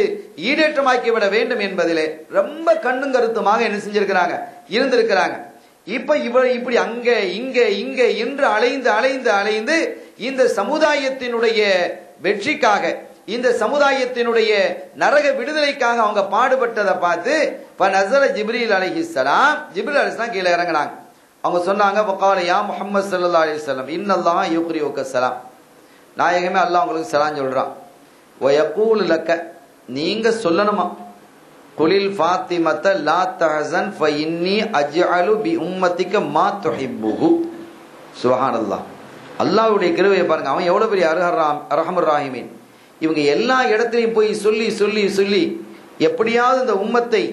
Speaker 1: ஈடேற்றமாக்கி விட வேண்டும் என்பதிலே ரொம்ப கண்ணும் கருத்துமாக என்ன செஞ்சிருக்கிறாங்க, இருந்திருக்கிறாங்க. இப்ப இப்படி அங்க இங்க இங்க என்று அலைந்து அலைந்து அலைந்து இந்த சமுதாயத்தினுடைய வெற்றிக்காக, இந்த சமுதாயத்தினுடைய நரக விடுதலைக்காக அவங்க பாடுபட்டதை பார்த்து நஸல ஜிப்ரீல் அலைஹிஸ்ஸலாம், ஜிப்ரீல் அலைஹிஸ்ஸலாம் கீழே இறங்குனாங்க. அவங்க சொன்னாங்க, வகால யா முஹம்மது ஸல்லல்லாஹு அலைஹி வஸல்லம் இன்னல்லாஹ யுக்ரியுக ஸலாம், நாயகமே அல்லாஹ் உங்களுக்கு சலாம் சொல்றான். வ யகூலு லக்க, நீங்க சொல்லணுமா, குலில் ஃபாத்திமத லா தஹஸன் ஃப இன்னி அஜ்அலு பி உம்மத்திக மா துஹிப்புஹு. சுப்ஹானல்லாஹ், அல்லாஹ்வுடைய கிருபையை பாருங்க, அவன் எவ்வளவு பெரிய அர்ஹமர் ராஹிமீன். இவங்க எல்லா இடத்திலையும் போய் சொல்லி சொல்லி சொல்லி எப்படியாவது இந்த உம்மத்தை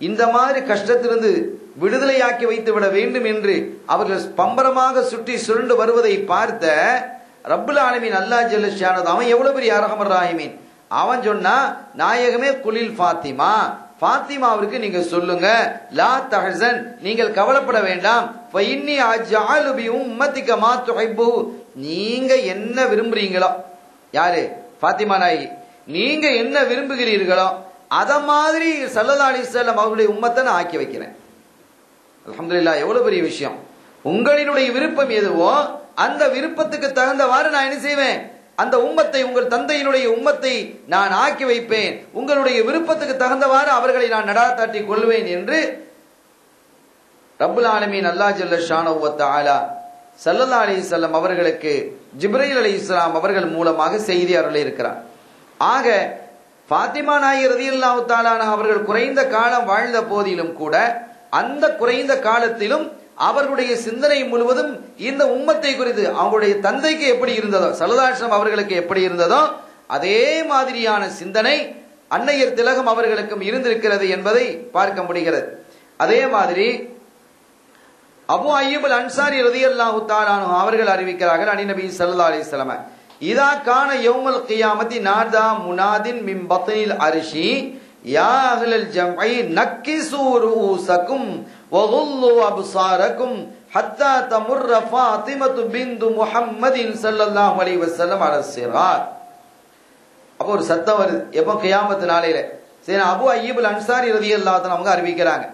Speaker 1: இந்த மாதிரி கஷ்டத்திலிருந்து விடுதலையாக்கி வைத்து விட வேண்டும் என்று அவர்கள் பம்பரமாக சுற்றி சுருண்டு வருவதை பார்த்த ரப்புல் ஆலமீன் அல்லாஹ் ஜல்ல ஷானஹு, அவன் எவ்வளவு பெரிய அர்ஹமர் ராஹிமீன். அவன் சொன்னா, நாயகமே குலில் ஃபாத்திமா, ஃபாத்திமாவிற்கு நீங்க சொல்லுங்க, லா தஹஸன், நீங்கள் கவலைப்பட வேண்டாம், ஃப இன்னி அஜ்அலு பி உம்மத்திக மா துஹிப்பு, நீங்க என்ன விரும்புறீங்களோ, யாரு ஃபாத்திமா நாயகி, நீங்க என்ன விரும்புகிறீர்களோ அத மாதிரி ஸல்லல்லாஹு அலைஹி வஸல்லம் அவருடைய உம்மத்தை நான் ஆக்கி வைக்கிறேன். அல்ஹம்துலில்லாஹ், எவ்வளவு பெரிய விஷயம். உங்களினுடைய விருப்பம் எதுவோ அந்த விருப்பத்துக்கு தகுந்தவாறு நான் என்ன செய்வேன், அந்த உம்மத்தை, உங்கள் தந்தையினுடைய உம்மத்தை நான் ஆக்கி வைப்பேன், உங்களுடைய விருப்பத்துக்கு தகுந்தவாறு அவர்களை நான் நடாத்தாட்டி கொள்வேன் என்று ரப்புல் ஆலமீன் அல்லாஹ் ஜல்ல ஷானஹு வ தஆலா ஸல்லல்லாஹு அலைஹி வஸல்லம் அவர்களுக்கு ஜிப்ரீல் அலைஹிஸ்ஸலாம் அவர்கள் மூலமாக செய்தி அருளி இருக்கிறார். ஆக ஃபாத்திமா நாயகி ரலியல்லாஹு தஆலா அன்ஹா அவர்கள் குறைந்த காலம் வாழ்ந்த போதிலும் கூட அந்த குறைந்த காலத்திலும் அவர்களுடைய சிந்தனை முழுவதும் இந்த உம்மத்தை குறித்து, அவங்களுடைய தந்தைக்கு எப்படி இருந்ததோ, ஸல்லல்லாஹு அலைஹி வஸல்லம் அவர்களுக்கு எப்படி இருந்ததோ அதே மாதிரியான சிந்தனை அன்னையர் திலகம் அவர்களுக்கும் இருந்திருக்கிறது என்பதை பார்க்க முடிகிறது. அதே மாதிரி அபு அய்யூப் அல் அன்சாரி ரலியல்லாஹு தஆலா அன்ஹு அவர்கள் அறிவிக்கிறார்கள், அனி நபி ஸல்லல்லாஹு அலைஹி வஸல்லம், இதா கான யௌமல் கியாமத்தி நாதா முனாதின் மின் பத்னில் அர்ஷி யா அஹ்லல் ஜம்இ நக்கிசு ரூஸக்கும் வகுல்லு அப்சாரக்கும் ஹத்தா தமுர்ர ஃபாத்திமத்து பின்து முஹம்மதின் ஸல்லல்லாஹு அலைஹி வஸல்லம் அலா சிராத். அப்போ ஒரு சத்தம் வருது, எப்போ கியாமத் நாளையில. சரி, அபு அய்யூப் அல் அன்சாரி ரலியல்லாஹு தஆலா அவங்க அறிவிக்கிறாங்க,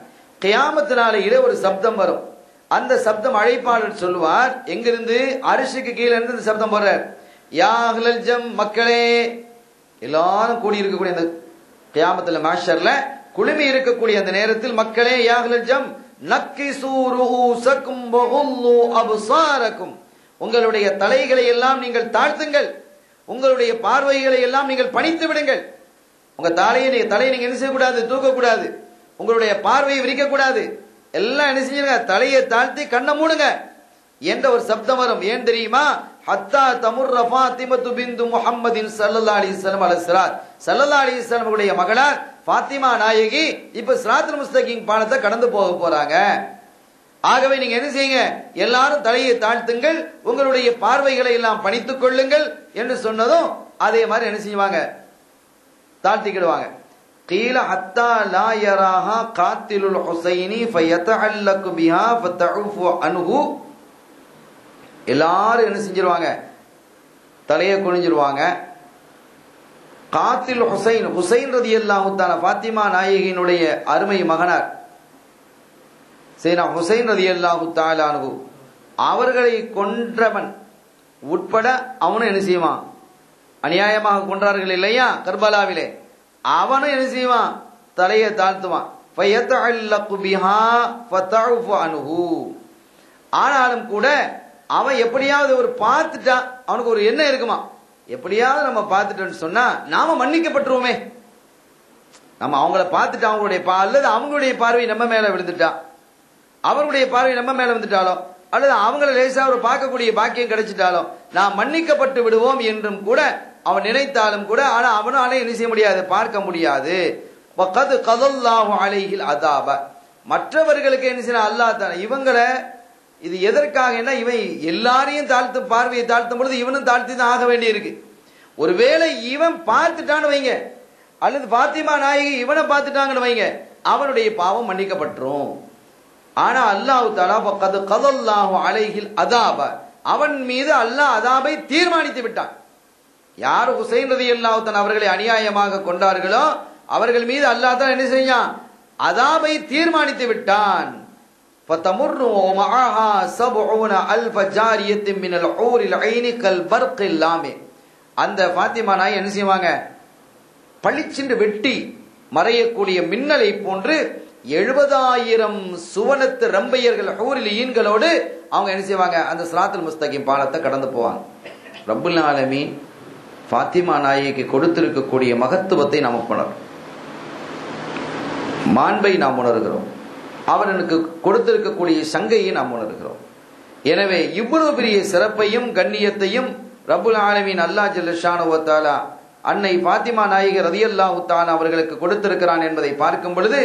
Speaker 1: கியாமத் நாளையில ஒரு சப்தம் வரும். அந்த சப்தம் அழைப்பாளர் சொல்லுவார், எங்கிருந்து, அரிசிக்கு கீழே இருந்து இந்த சப்தம் போடுறார், யா அஹ்லல் ஜம், மக்களே, எல்லாரும் கூடி இருக்கக்கூடிய அந்த கியாமத்துல மாஷர்ல குழுமி இருக்கக்கூடிய அந்த நேரத்தில், மக்களே, யா அஹ்லல் ஜம் நக்கிசு ரூஸக்கும் வகுல்லு அப்சாரக்கும், உங்களுடைய தலைகளை எல்லாம் நீங்கள் தாழ்த்துங்கள், உங்களுடைய பார்வைகளை எல்லாம் நீங்கள் பணித்து விடுங்கள். உங்க தலையை நீங்க என்ன செய்யக்கூடாது, தூக்கக்கூடாது, உங்களுடைய பார்வையை விரிக்கக்கூடாது, எல்லாம் என்ன செஞ்சிருங்க, தலையை தாழ்த்தி கண்ணை மூடுங்க என்ற ஒரு சப்தம் வரும். ஏன் தெரியுமா, ஹத்தா தமுர்ர ஃபாத்திமத்து பின்து முஹம்மதின் ஸல்லல்லாஹு அலைஹி வஸல்லம் அலா சிராத், ஸல்லல்லாஹு அலைஹி வஸல்லம் உடைய மகளார் ஃபாத்திமா நாயகி இப்ப சிராத்துல் முஸ்தகீம் பாலத்தை கடந்து போக போறாங்க. ஆகவே நீங்க என்ன செய்யுங்க, எல்லாரும் தலையை தாழ்த்துங்கள், உங்களுடைய பார்வைகளை எல்லாம் பணித்துக் கொள்ளுங்கள் என்று சொன்னதும் அதே மாதிரி என்ன செய்வாங்க, தாழ்த்திக்கிடுவாங்க. கீல ஹத்தா லா யராஹா காத்திலுல் ஹுசைனி ஃபயதஅல்லகு பிஹா ஃபதஉஃபு அன்ஹு, எல்லாரும் என்ன செஞ்சிருவாங்க, தலையை குனிஞ்சிருவாங்க. காத்தில் ஹுசைன், ஹுசைன் ரலியல்லாஹு தஆலா ஃபாத்திமா நாயகியினுடைய அருமை மகனார் சையதுனா ஹுசைன் ரலியல்லாஹு தஆலா அன்ஹு, அவர்களை கொன்றவன் உட்பட அவனும் என்ன செய்வான், அநியாயமாக கொன்றார்கள் இல்லையா கர்பலாவிலே, அவனும் என்ன செய்வான், தலையை தாழ்த்துவான். ஃபயதஅல்லகு பிஹா ஃபதஉஃபு அன்ஹு, ஆனாலும் கூட அவன் எப்படியாவது ஒரு பார்த்துட்டான், அவனுக்கு ஒரு எண்ணம் இருக்குமா, எப்படியாவது நம்ம பார்த்துட்டோம்னு சொன்னா நாம மன்னிக்கப்பட்டுருவோமே, நம்ம அவங்கள பார்த்துட்டோம், அவங்களுடைய அல்லது அவங்களுடைய பார்வை நம்ம மேல விழுந்துட்டான், அவருடைய பார்வை நம்ம மேல வந்துட்டாலும், அல்லது அவங்கள லேசா ஒரு பார்க்கக்கூடிய பாக்கியம் கிடைச்சிட்டாலும் நாம் மன்னிக்கப்பட்டு விடுவோம் என்றும் கூட அவன் நினைத்தாலும் கூட, ஆனா அவனால என்ன செய்ய முடியாது, பார்க்க முடியாது. வகத் கதல்லாஹு அலைஹில் அதாப, மற்றவர்களுக்கு என்ன செய்ய அல்லாஹ் தான் இவங்களை, இது எதற்காக, இவன் எல்லாரையும் தாழ்த்து, பார்வையை தாழ்த்தும் பொழுது இவனும் தாழ்த்தி தான் ஆக வேண்டி இருக்கு. ஒருவேளை இவன் பார்த்துட்டான்னு வைங்க, அல்லது ஃபாத்திமா நாயகி இவனை பார்த்துட்டாங்கன்னு வைங்க, அவனுடைய பாவம் மன்னிக்கப்பட்டுரும். ஆனா அல்லாஹ் தஆலா வகத் கதல்லாஹு அலைஹில் அதாப, அவன் மீது அல்லாஹ் அதாபை தீர்மானித்து விட்டான். யார் ஹுசைன் ரலியல்லாஹு தஆலா அவர்களை அநியாயமாக கொண்டார்களோ அவர்கள் மீது அல்லாஹ் தான் என்ன செஞ்சான்? அதாபை தீர்மானித்து விட்டான். ஃபதமுர்ரு மஅஹா 70000 ஜாரியத்தின் மினல் ஊரில் ஐனி கல் பர்கில் லாமி. அந்த ஃபாத்திமா நாய் என்ன செய்வாங்க? பளிச்சென்று வெட்டி மறையக்கூடிய மின்னலை போன்று 70,000 சுவனத்து ரம்பையர்கள் ஊரில் ஈன்களோடு அவங்க என்ன செய்வாங்க? அந்த சிராத்துல் முஸ்தகீம் பாலத்தை கடந்து போவாங்க. ரப்புல் ஆலமீன் ஃபாத்திமா நாயைக்கு கொடுத்திருக்கக்கூடிய மகத்துவத்தை நாம் உணர்கிறோம், மாண்பை நாம் உணர்கிறோம், அவனுக்கு கொடுத்திருக்கக்கூடிய சங்கையை நாம் உணர்கிறோம். எனவே இவ்வளவு பெரிய சிறப்பையும் கண்ணியத்தையும் ரப்புல் ஆலமீன் அல்லாஹ் ஜல்ல ஷானஹு வ தஆலா அன்னை ஃபாத்திமா நாயகி ரலியல்லாஹு தஆலா அவர்களுக்கு கொடுத்திருக்கிறான் என்பதை பார்க்கும் பொழுது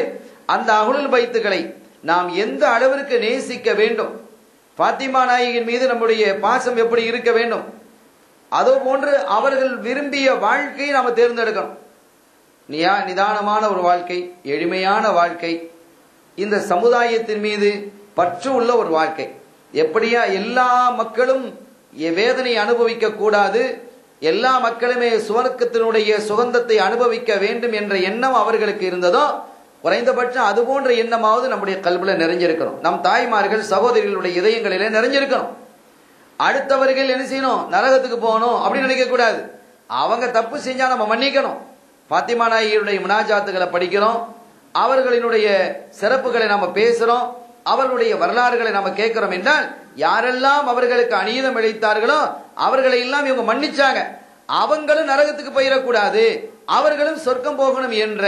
Speaker 1: அந்த அஹ்லுல் பைத்துகளை நாம் எந்த அளவிற்கு நேசிக்க வேண்டும், ஃபாத்திமா நாயகியின் மீது நம்முடைய பாசம் எப்படி இருக்க வேண்டும், அதோ போன்று அவர்கள் விரும்பிய வாழ்க்கையை நாம் தேர்ந்தெடுக்கணும். நிதானமான ஒரு வாழ்க்கை, எளிமையான வாழ்க்கை, இந்த சமுதாயத்தின் மீது பற்று உள்ள ஒரு வாழ்க்கை. எப்படியா எல்லா மக்களும் வேதனை அனுபவிக்க கூடாது, எல்லா மக்களுமே சுவர்க்கத்தினுடைய சுகந்தத்தை அனுபவிக்க வேண்டும் என்ற எண்ணம் அவர்களுக்கு இருந்ததோ, குறைந்தபட்சம் அது போன்ற எண்ணமாவது நம்முடைய கல்வில நிறைஞ்சிருக்கணும். நம் தாய்மார்கள் சகோதரிகளுடைய இதயங்களிலே நிறைஞ்சிருக்கணும். அடுத்தவர்கள் என்ன செய்யணும்? நரகத்துக்கு போகணும் அப்படின்னு நினைக்க கூடாது. அவங்க தப்பு செஞ்சா நம்ம மன்னிக்கணும். ஃபாத்திமா நாயகியுடைய முனாஜாத்துகளை படிக்கிறோம், அவர்களினுடைய சிறப்புகளை நாம பேசுறோம், அவர்களுடைய வரலாறுகளை நாம கேட்கிறோம் என்றால் யாரெல்லாம் அவர்களுக்கு அநீதம் இழைத்தார்களோ அவர்களை எல்லாம் இவங்க மன்னிச்சாங்க, அவங்களும் நரகத்துக்கு போயிடக்கூடாது, அவர்களும் சொர்க்கம் போகணும் என்ற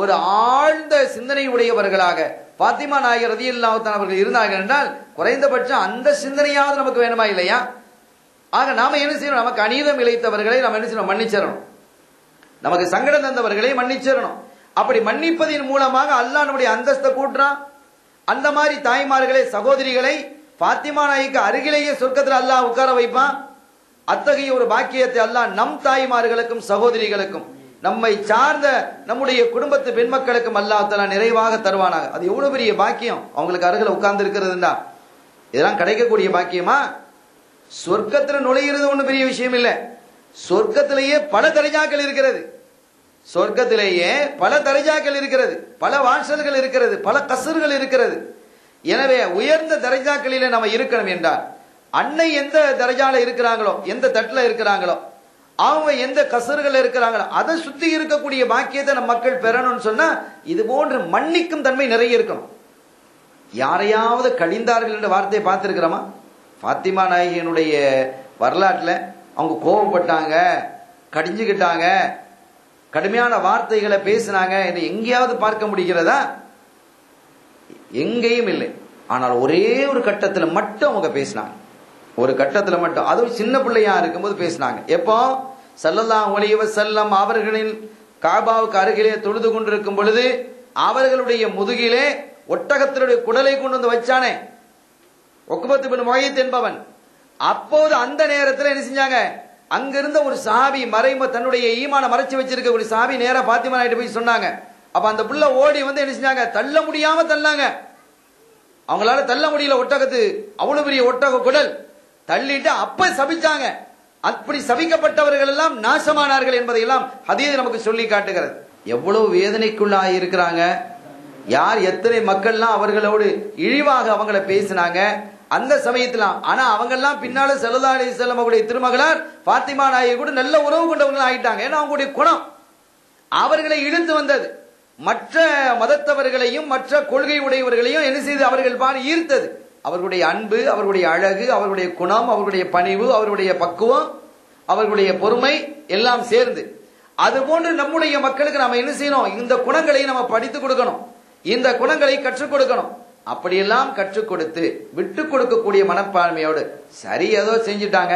Speaker 1: ஒரு ஆழ்ந்த சிந்தனை உடையவர்களாக ஃபாத்திமா நாயகி ரலியல்லாஹு தஆலா அவர்கள் இருந்தார்கள் என்றால் குறைந்தபட்சம் அந்த சிந்தனையாவது நமக்கு வேணுமா இல்லையா? ஆக நாம என்ன செய்யணும்? நமக்கு அநீதம் இழைத்தவர்களை நாம் என்ன செய்யணும்? மன்னிச்சிடணும். நமக்கு சங்கடம் தந்தவர்களை மன்னிச்சிடணும். அப்படி மன்னிப்பதின் மூலமாக அல்லாஹ் நம்முடைய அந்தஸ்தை கூட்டுறான். அந்த மாதிரி தாய்மார்களை சகோதரிகளை ஃபாத்திமா நாயகிக்கு அருகிலேயே சொர்க்கத்தில் அல்லாஹ் உட்கார வைப்பான். அத்தகைய ஒரு பாக்கியத்தை அல்லாஹ் நம் தாய்மார்களுக்கும் சகோதரிகளுக்கும் நம்மை சார்ந்த நம்முடைய குடும்பத்து பெண் மக்களுக்கும் அல்லாஹ் தஆலா நிறைவாக தருவானாக. அது எவ்வளவு பெரிய பாக்கியம் அவங்களுக்கு அருகில் உட்கார்ந்து இருக்கிறதுண்டா. இதெல்லாம் கிடைக்கக்கூடிய பாக்கியமா? சொர்க்கத்தில் நுழைகிறது ஒன்றும் பெரிய விஷயம் இல்லை. சொர்க்கத்திலேயே பல தரஜாக்கள் இருக்கிறது, சொர்க்கத்திலேயே பல தரஜாக்கள் இருக்கிறது, பல வாசல்கள் இருக்கிறது, பல கசர்கள் இருக்கிறது. எனவே உயர்ந்த தரஜாக்களிலே நம்ம இருக்கணும் என்றால் அன்னை எந்த தரஜால இருக்கிறாங்களோ, எந்த தட்டுல இருக்கிறாங்களோ, அவங்க எந்த கசர்கள் இருக்கிறாங்களோ அதை சுத்தி இருக்கக்கூடிய பாக்கியத்தை நம்ம மக்கள் பெறணும்னு சொன்னா இது போன்று மன்னிக்கும் தன்மை நிறைய இருக்கணும். யாரையாவது கழிந்தார்கள் என்ற வார்த்தையை பார்த்திருக்கிறோமா? ஃபாத்திமா நாயகியினுடைய வரலாற்றுல அவங்க கோபப்பட்டாங்க, கடிஞ்சுக்கிட்டாங்க, கடுமையான வார்த்தைகளை பேசினாங்க என்று எங்கேயாவது பார்க்க முடிகிறதா? எங்கேயும் இல்லை. ஆனால் ஒரே ஒரு கட்டத்தில் மட்டும் அவங்க பேசினாங்க, ஒரு கட்டத்தில் மட்டும், அதுவும் சின்ன பிள்ளையா இருக்கும்போது பேசினாங்க. எப்போ? ஸல்லல்லாஹு அலைஹி வஸல்லம் அவர்களின் காபாவுக்கு அருகிலே தொழுது கொண்டிருக்கும் பொழுது அவர்களுடைய முதுகிலே ஒட்டகத்தினுடைய குடலை கொண்டு வந்து வச்சானே உக்பத் இப்னு முய்யித் என்பவன், அப்போது அந்த நேரத்தில் என்ன செஞ்சாங்க? அங்கிருந்த ஒரு சஹாபி தன்னுடைய ஈமான மறைச்சு வச்சிருக்க ஒரு சஹாபி நேரா ஃபாத்திமா நாயிட்டு போய் சொன்னாங்க. அப்ப அந்த புள்ள ஓடி வந்து என்ன செஞ்சாங்க? தள்ள முடியாம தள்ளாங்க. அவங்களால தள்ள முடியல, ஒட்டகத்து அவ்வளவு பெரிய ஒட்டக குடல் தள்ளிட்டு அப்ப சபிச்சாங்க. அப்படி சபிக்கப்பட்டவர்கள் எல்லாம் நாசமானார்கள் என்பதை எல்லாம் ஹதீஸ் நமக்கு சொல்லி காட்டுகிறது. எவ்வளவு வேதனைக்குள்ளாக இருக்கிறாங்க, யார் எத்தனை மக்கள்லாம் அவர்களோடு இழிவாக அவங்கள பேசினாங்க அந்த சமயத்துல. ஆனா அவங்க எல்லாம் பின்னால ஸல்லல்லாஹு அலைஹி வஸல்லம் அவருடைய திருமகளார் ஃபாத்திமா நாயகி கூட நல்ல உறவு கொண்டவர்கள் ஆயிட்டாங்க. ஏன்னா அவங்களுடைய குணம் அவர்களை இழுத்து வந்தது, மற்ற மதத்தவர்களையும் மற்ற கொள்கை உடையவர்களையும் என்ன செய்து அவர்கள் பால் ஈர்த்தது. அவர்களுடைய அன்பு, அவர்களுடைய அழகு, அவர்களுடைய குணம், அவர்களுடைய பணிவு, அவர்களுடைய பக்குவம், அவர்களுடைய பொறுமை எல்லாம் சேர்ந்து. அதுபோன்று நம்முடைய மக்களுக்கு நாம என்ன செய்யணும்? இந்த குணங்களை நம்ம படித்து கொடுக்கணும், இந்த குணங்களை கற்றுக் கொடுக்கணும். அப்படியெல்லாம் கற்றுக் கொடுத்து விட்டு கொடுக்கக்கூடிய மனப்பான்மையோடு, சரி ஏதோ செஞ்சுட்டாங்க,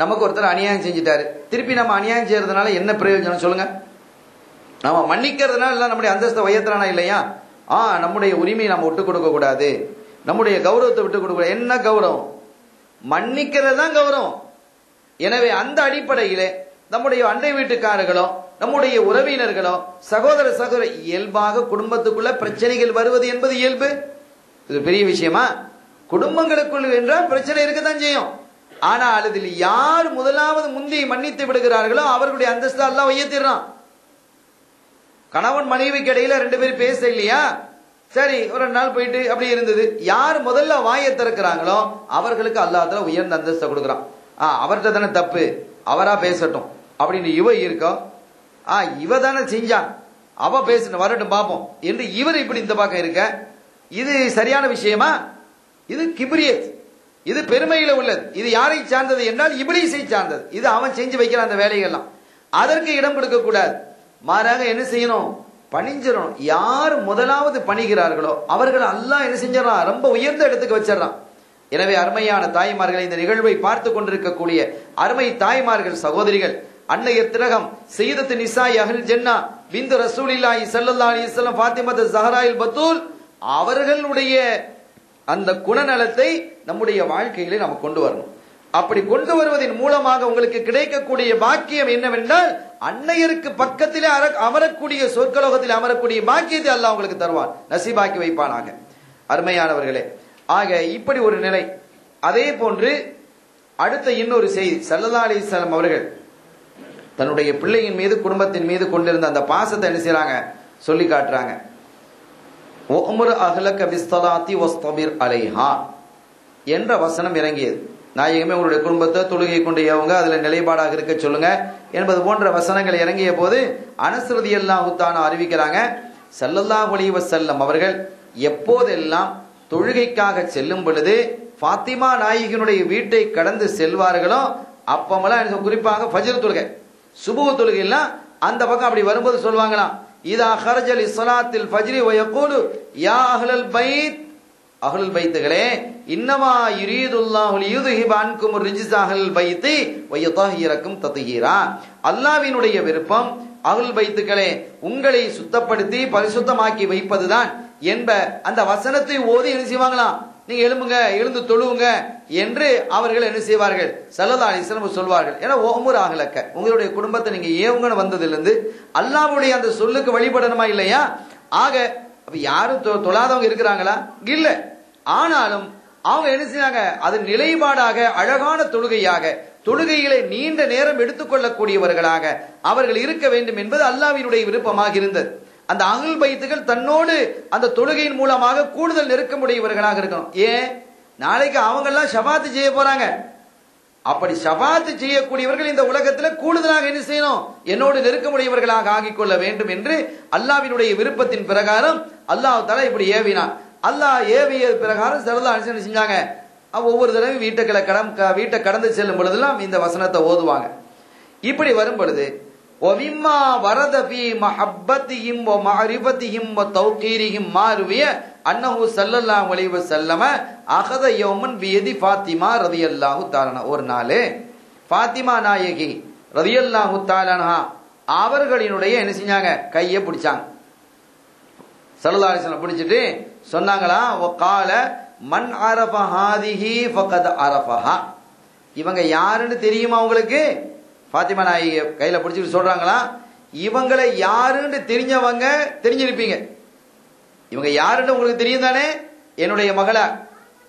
Speaker 1: நமக்கு ஒருத்தர் அநியாயம் செஞ்சுட்டாரு, திருப்பி நம்ம அநியாயம் செய்யறதுனால என்ன பிரயோஜனம் சொல்லுங்க? நம்ம மன்னிக்கிறதுனால நம்முடைய அந்தஸ்தை உயர்த்தறானா இல்லையா? நம்முடைய உரிமையை நம்ம விட்டு கொடுக்க கூடாது, நம்முடைய கௌரவத்தை விட்டு கொடுக்க. என்ன கௌரவம்? மன்னிக்கிறது தான் கௌரவம். எனவே அந்த அடிப்படையிலே நம்முடைய அண்டை வீட்டுக்காரர்களோ, நம்முடைய உறவினர்களோ, சகோதர சகோதரி, இயல்பாக குடும்பத்துக்குள்ள பிரச்சனைகள் வருவது என்பது இயல்பு. இது பெரிய விஷயமா? குடும்பங்களுக்குள் என்றால் பிரச்சனை இருக்கத்தான் செய்யும். ஆனால் அதில் யார் முதலாவது முந்தி மன்னித்து விடுகிறார்களோ அவர்களுடைய அந்தஸ்து அல்லாஹ் உயர்த்திடுறான். கணவன் மனைவிக்கு இடையில 2 பேரும் பேச இல்லையா, சரி ஒரு நாள் போயிட்டு அப்படி இருந்தது. யார் முதல்ல வாயை திறக்கிறாங்களோ அவர்களுக்கு அல்லாஹ் உயர்ந்த அந்தஸ்தை கொடுக்குறான். அவர்கிட்ட தானே தப்பு, அவரா பேசட்டும் அப்படின்னு இவ இருக்கோம். இவ தானே செஞ்சான், அவ பேசணும், வரட்டும் பார்ப்போம் என்று இவர் இப்படி இந்த பக்கம் இருக்க. இது சரியான விஷயமா? இது கிப்ரியத், இது பெருமையில உள்ளது. இது யாரை சார்ந்தது என்றால் இப்லீஸை சார்ந்தது. இது அவன் செஞ்சு வைக்கிற அந்த வேலைகள்லாம் அதற்கு இடம் கொடுக்க கூடாது. மாறாக என்ன செய்யணும், பணிஞ்சிடணும். யார் முதலாவது பணிகிறார்களோ அவர்கள் அல்லாஹ் என்ன செஞ்சிடறான், ரொம்ப உயர்ந்த இடத்துக்கு வச்சிடறான். எனவே அருமையான தாய்மார்களை, இந்த நிகழ்வை பார்த்து கொண்டிருக்கக்கூடிய அருமை தாய்மார்கள், சகோதரிகள், அன்னையர் திலகம் சையதத்து நிசாஇ அஹ்லுல் ஜன்னா பின்த் ரசூலில்லாஹி ஸல்லல்லாஹு அலைஹி வஸல்லம் ஃபாத்திமத்து ஸஹராயில் பத்தூல் அவர்களுடைய அந்த குணநலத்தை நம்முடைய வாழ்க்கையிலே நாம் கொண்டு வரணும். அப்படி கொண்டு வருவதன் மூலமாக உங்களுக்கு கிடைக்கக்கூடிய பாக்கியம் என்னவென்றால் அன்னையருக்கு பக்கத்திலே அமரக்கூடிய சொற்கலோகத்தில் அமரக்கூடிய பாக்கியத்தை அல்லாஹ் உங்களுக்கு தருவான், நசீபாக்கி வைப்பானாக. அருமையானவர்களே, ஆக இப்படி ஒரு நிலை. அதே போன்று அடுத்த இன்னொரு செய்தி, ஸல்லல்லாஹு அலைஹி வஸல்லம் அவர்கள் தன்னுடைய பிள்ளையின் மீது, குடும்பத்தின் மீது கொண்டிருந்த அந்த பாசத்தை என்ன செய்றாங்க, சொல்லி காட்டுறாங்க. உம்ரு அஹ்லக பிஸ்ஸலாத்தி வஸ்தபிர் அலைஹா என்ற வசனம் இறங்கியது. நாயகமே உங்களுடைய குடும்பத்தை தொழுகை கொண்டு ஏவுங்க, அதுல நிலைப்பாடாக இருக்க சொல்லுங்க என்பது போன்ற வசனங்கள் இறங்கிய போது அனஸ் ரலியல்லாஹு தஆலா அறிவிக்கிறாங்க, ஸல்லல்லாஹு அலைஹி வஸல்லம் அவர்கள் எப்போதெல்லாம் தொழுகைக்காக செல்லும் பொழுது ஃபாத்திமா நாயகியினுடைய வீட்டை கடந்து செல்வார்களோ அப்பமெல்லாம், குறிப்பாக ஃபஜ்ர் தொழுகை, சுபஹ் தொழுகை எல்லாம் அந்த பக்கம் அப்படி வரும்போது சொல்லுவாங்களாம், இதா ஹரஜ லிஸ்ஸலாத்தில் ஃபஜ்ரி வ யகூலு யா அஹ்லல் பைத், அஹ்லுல் பைத்துகளே, இன்னமா யுரீதுல்லாஹு லியுذஹிப அன்கும் ரிஜ்ஸ அஹ்லுல் பைத்தி வ யதஹிரக்கும் தத்ஹீரா, அல்லாஹ்வினுடைய விருப்பம் அஹ்லுல் பைத்துகளே உங்களை சுத்தப்படுத்தி பரிசுத்தமாக்கி வைப்பதுதான் என்ப அந்த வசனத்தை ஓதி என்ன செய்வாங்களாம், நீங்க எழும்புங்க, எழுந்து தொழுவுங்க என்று அவர்கள் என்ன செய்வார்கள், ஸல்லல்லாஹு அலைஹி வஸல்லம் சொல்வார்கள். ஏன்னா உம்ரு அஹ்லக, உங்களுடைய குடும்பத்தை நீங்க ஏவுங்கன்னு வந்ததிலிருந்து அல்லாஹ்வுடைய அந்த சொல்லுக்கு வழிபடணுமா இல்லையா? ஆக அப்ப யாரும் தொழாதவங்க இருக்கிறாங்களா? இல்ல. ஆனாலும் அவங்க என்ன செய்றாங்க, அது நிலைப்பாடாக அழகான தொழுகையாக, தொழுகைகளை நீண்ட நேரம் எடுத்துக்கொள்ளக்கூடியவர்களாக அவர்கள் இருக்க வேண்டும் என்பது அல்லாஹ்வினுடைய விருப்பமாக இருந்தது. அந்த அஹ்லுல் பைத்துகள் தன்னோடு அந்த தொழுகையின் மூலமாக கூடுதல் நெருக்கமுடையவர்களாக இருக்கணும். ஏன், நாளைக்கு அவங்க எல்லாம் ஷஃபாத் செய்ய போறாங்க. அப்படி ஷஃபாத் செய்யக்கூடியவர்கள் இந்த உலகத்தில் கூடுதலாக என்ன செய்யணும், என்னோடு நெருக்கமுடையவர்களாக ஆகிக் கொள்ள வேண்டும் என்று அல்லாஹ்வினுடைய விருப்பத்தின் பிரகாரம் அல்லாஹ் தஆலா இப்படி ஏவினான். அல்லாஹ் ஏவிய பிரகாரம் ஸல்லல்லாஹு அலைஹி வஸல்லம் செஞ்சாங்க. ஒவ்வொரு தடவையும் வீட்டை கடந்து செல்லும் பொழுதெல்லாம் இந்த வசனத்தை ஓதுவாங்க. இப்படி வரும் பொழுது وَمِمَّا وَرَدَ فِي مَحَبَّتِهِمْ وَمَعْرِفَتِهِمْ وَتَوْقِيرِهِمْ مَا رُوِيَ أَنَّهُ صلى الله عليه وسلم أخذ يوما بيد فاطمة رضي الله تعالى عنها. ஒரு நாள் ஃபாத்திமா நாயகி ரலியல்லாஹு தஆலா அன்ஹா அவர்களினுடைய என்ன செஞ்சாங்க, கையை பிடிச்சாங்க. ஸல்லல்லாஹு அலைஹி வஸல்லம் பிடிச்சிட்டு சொன்னாங்களா, وقال من عرف هذه فقد عرفها, இவங்க யாருன்னு தெரியுமா உங்களுக்கு? ஃபாத்திமா நாயகி கையில பிடிச்சிட்டு சொல்றாங்களா, இவங்களை யாருன்னு தெரிஞ்சவங்க தெரிஞ்சிருப்பீங்க. இவங்க யாருன்னு உங்களுக்கு தெரியும் தானே, என்னுடைய மகளா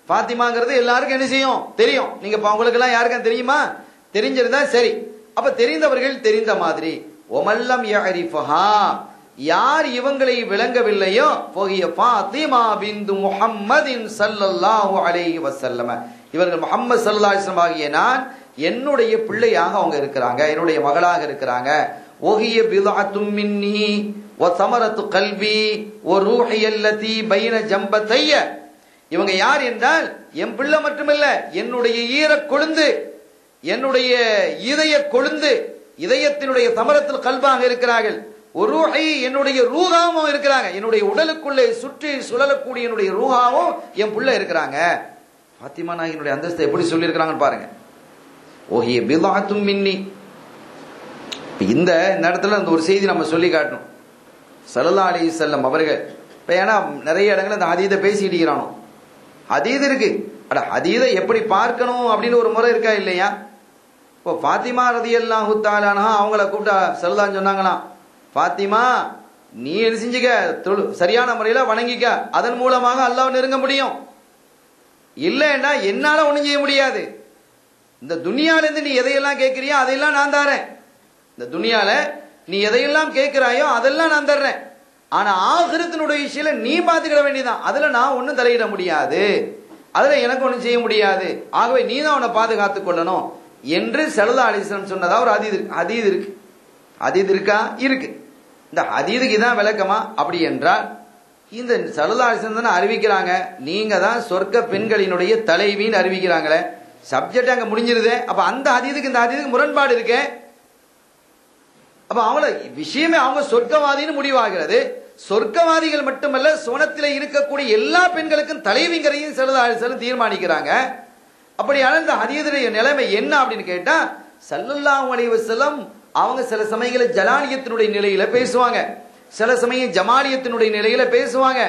Speaker 1: ஃபாத்திமாங்கிறது எல்லாருக்கும் என்ன செய்யும், தெரியும். நீங்க உங்களுக்கு எல்லாம் யாருக்கும் தெரியுமா? தெரிஞ்சிருந்தா சரி. அப்ப தெரிந்தவர்கள் தெரிந்த மாதிரி, ஒமல்லம் யஅரிஃபஹா, யார் இவங்களை விளங்கவில்லையோ ஃபஹிய ஃபாத்திமா பின்து முஹம்மதின் ஸல்லல்லாஹு அலைஹி வஸல்லம், இவர்கள் முஹம்மது ஸல்லல்லாஹு அலைஹி வஸல்லம் ஆகிய நான் என்னுடைய பிள்ளையாக அவங்க இருக்கிறாங்க, என்னுடைய மகளாக இருக்கிறாங்க. ஒஹிய பிதஅத்தும் மின்னி வ ஸமரத்து கல்பி வ ரூஹி அல்லதி பைன ஜம்பதைய, இவங்க யார் என்றால் என் பிள்ளை மட்டுமல்ல, என்னுடைய ஈர கொழுந்து, என்னுடைய இதய கொழுந்து, இதயத்தினுடைய ஸமரத்துல் கல்பாக இருக்கிறார்கள். ஒரு ரூஹி, என்னுடைய ரூஹாவும் இருக்கிறாங்க, என்னுடைய உடலுக்குள்ளே சுற்றி சுழலக்கூடிய என்னுடைய ரூஹாவும் என் பிள்ளை இருக்கிறாங்க. ஃபாத்திமா நாயகியினுடைய அந்தஸ்தை எப்படி சொல்லி இருக்கிறாங்கன்னு பாருங்க. ஓஹிய பிதஅத்தும் மின்னி. இந்த இடத்துல அந்த ஒரு செய்தி நம்ம சொல்லி காட்டணும். ஸல்லல்லாஹு அலைஹி வஸல்லம் அவர்கள் இப்ப ஏன்னா நிறைய இடங்கள் அந்த ஹதீதை பேசிட்டு இருக்கிறானோ, ஹதீது இருக்கு, அட ஹதீதை எப்படி பார்க்கணும் அப்படின்னு ஒரு முறை இருக்கா இல்லையா? இப்போ ஃபாத்திமா ரலியல்லாஹு தஆலா அன்ஹா அவங்கள கூப்பிட்டா ஸல்லல்லாஹு சொன்னாங்களாம், ஃபாத்திமா நீ என்ன செஞ்சுக்க, சரியான முறையில வணங்கிக்க, அதன் மூலமாக அல்லாஹ் நெருங்க முடியும். இல்லைன்னா என்னால ஒண்ணும் செய்ய முடியாது. இந்த துனியால இருந்து நீ எதையெல்லாம் கேட்கிறியோ அதையெல்லாம் நான் தரேன். இந்த துனியால நீ எதையெல்லாம் கேட்கிறாயோ அதெல்லாம் நான் தர்றேன். ஆனா ஆகிரத்தினுடைய விஷயத்துல நீ பாத்துக்கிட வேண்டியதான். அதுல நான் ஒன்னும் தலையிட முடியாது, அதுல எனக்கு ஒன்னும் செய்ய முடியாது. ஆகவே நீ தான் உன்னை பாதுகாத்துக் கொள்ளணும் என்று ஸல்லல்லாஹு அலைஹி வஸல்லம் சொன்னதா ஒரு ஹதீஸ் இருக்கு. ஹதீஸ் இருக்கா? இருக்கு. இந்த ஹதீஸுக்கு இதான் விளக்கமா? அப்படி என்றால் இந்த ஸல்லல்லாஹு அலைஹி வஸல்லம் அறிவிக்கிறாங்க, நீங்க தான் சொர்க்க பெண்களினுடைய தலைவின்னு அறிவிக்கிறாங்களே, சப்ஜெக்ட் அங்க முடிஞ்சிருதே. அப்ப அந்த ஹதீஸுக்கு இந்த ஹதீஸுக்கு முரண்பாடு இருக்கே. அப்ப அவங்கள விஷயமே அவங்க சொர்க்கவாதின்னு முடிவாகிறது. சொர்க்கவாதிகள் மட்டுமல்ல, சோனத்திலே இருக்கக்கூடிய எல்லா பெண்களுக்கும் தலைவிங்கரையும் ஸல்லல்லாஹு அலைஹி வஸல்லம் தீர்மானிக்கிறாங்க. அப்படியான இந்த ஹதீஸுடைய நிலைமை என்ன அப்படின்னு கேட்டா, ஸல்லல்லாஹு அலைஹி வஸல்லம் அவங்க சில சமயங்களில் ஜலாலியத்தினுடைய நிலையில பேசுவாங்க, சில சமயம் ஜமாலியத்தினுடைய நிலையில பேசுவாங்க.